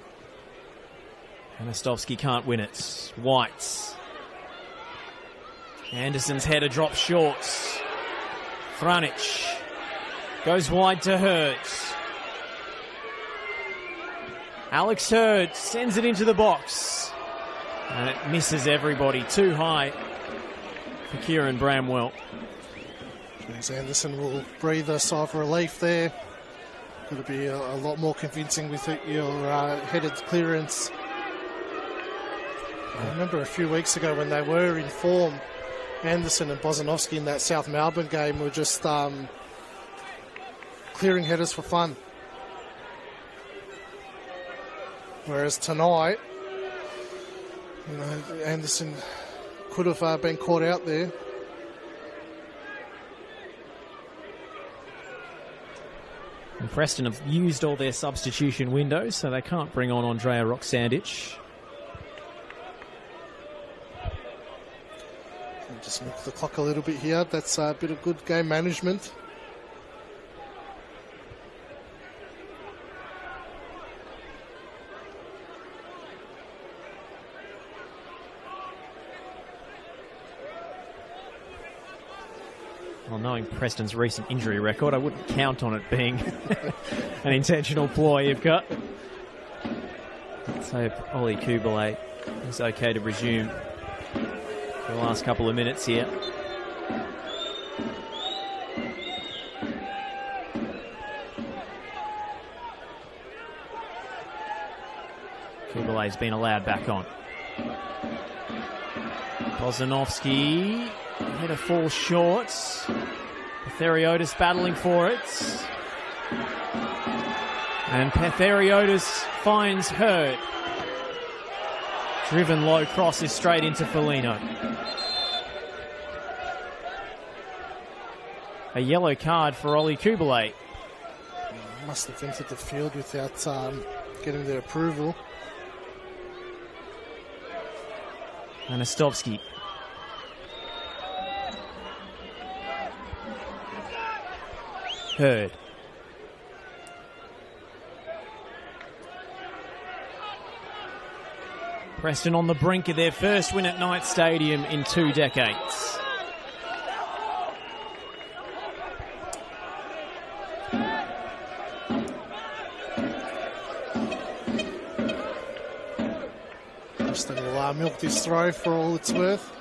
Anastovsky can't win it. White. Anderson's header drops short. Franic goes wide to Hurd. Alex Hurd sends it into the box. And it misses everybody. Too high for Kieran Bramwell. James Anderson will breathe a sigh of relief there. Going to be a lot more convincing with your headed clearance. I remember a few weeks ago when they were in form, Anderson and Bozanovsky in that South Melbourne game were just clearing headers for fun. Whereas tonight, Anderson could have been caught out there. And Preston have used all their substitution windows, so they can't bring on Andrea Roxandich. Just milk the clock a little bit here. That's a bit of good game management. Well, knowing Preston's recent injury record, I wouldn't count on it being an intentional ploy you've got. Let's hope Ollie Kubalay is okay to resume for the last couple of minutes here. Kubalay's been allowed back on. Bozanovsky Header falls short. Petheriotis battling for it. And Petheriotis finds Hurd. Driven low crosses straight into Foligno. A yellow card for Ollie Kubalay. Must have entered the field without getting the approval. Anastovsky. Hurd. Preston on the brink of their first win at Knight Stadium in 2 decades. Preston will milk this throw for all it's worth.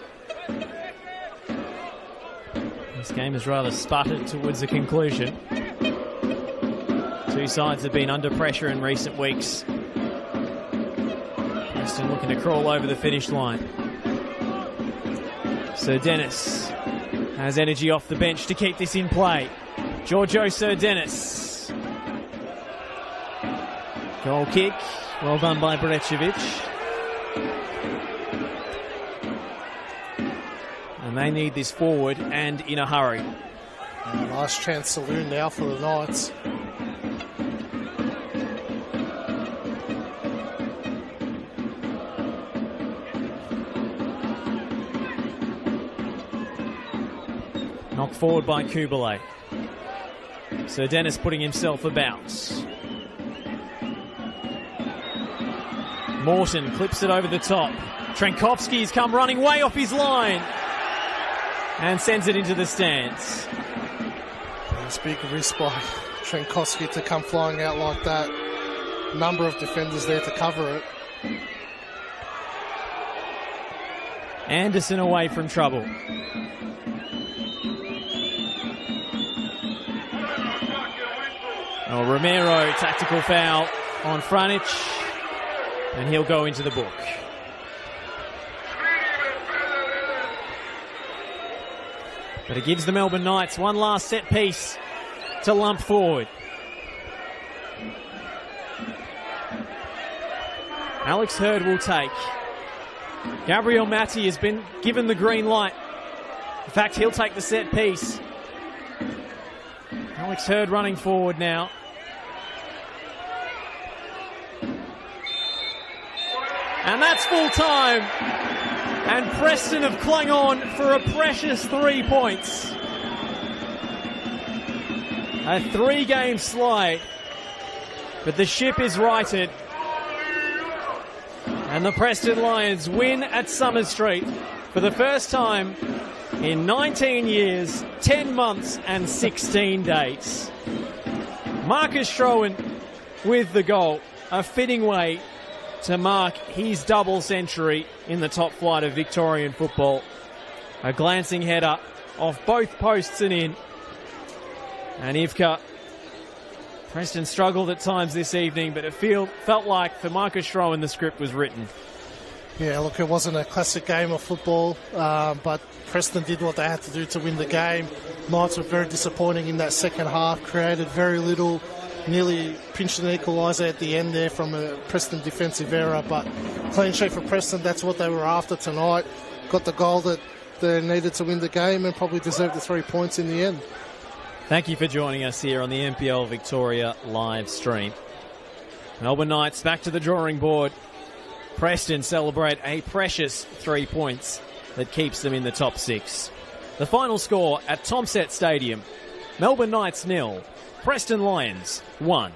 This game has rather sputtered towards the conclusion. Two sides have been under pressure in recent weeks. Preston looking to crawl over the finish line. Sir Dennis has energy off the bench to keep this in play. Giorgio Sir Dennis. Goal kick. Well done by Brecevic. And they need this forward and in a hurry. Nice chance saloon now for the Knights. Knocked forward by Kubalay. Sir Dennis putting himself about. Morton clips it over the top. Trenkovsky's come running way off his line and sends it into the stands. It's big risk by Trenkovsky to come flying out like that. Number of defenders there to cover it. Anderson away from trouble. Oh, Romero, tactical foul on Franic, and he'll go into the book. But it gives the Melbourne Knights one last set piece to lump forward. Alex Hurd will take. Gabriel Matti has been given the green light. In fact, he'll take the set piece. Alex Hurd running forward now. And that's full time. And Preston have clung on for a precious 3 points. A 3-game slide. But the ship is righted. And the Preston Lions win at Summer Street for the first time in 19 years, 10 months and 16 days. Marcus Strowen with the goal. A fitting way to mark his double century in the top flight of Victorian football. A glancing header off both posts and in. And Ivka, Preston struggled at times this evening, but it felt like for Marcus Strowen the script was written. Yeah, look, it wasn't a classic game of football, but Preston did what they had to do to win the game. Knights were very disappointing in that second half, created very little, nearly pinched an equaliser at the end there from a Preston defensive error, but clean sheet for Preston, that's what they were after tonight. Got the goal that they needed to win the game and probably deserved the 3 points in the end. Thank you for joining us here on the NPL Victoria live stream. Melbourne Knights back to the drawing board. Preston celebrate a precious 3 points that keeps them in the top 6. The final score at Tomset Stadium, Melbourne Knights 0, Preston Lions 1.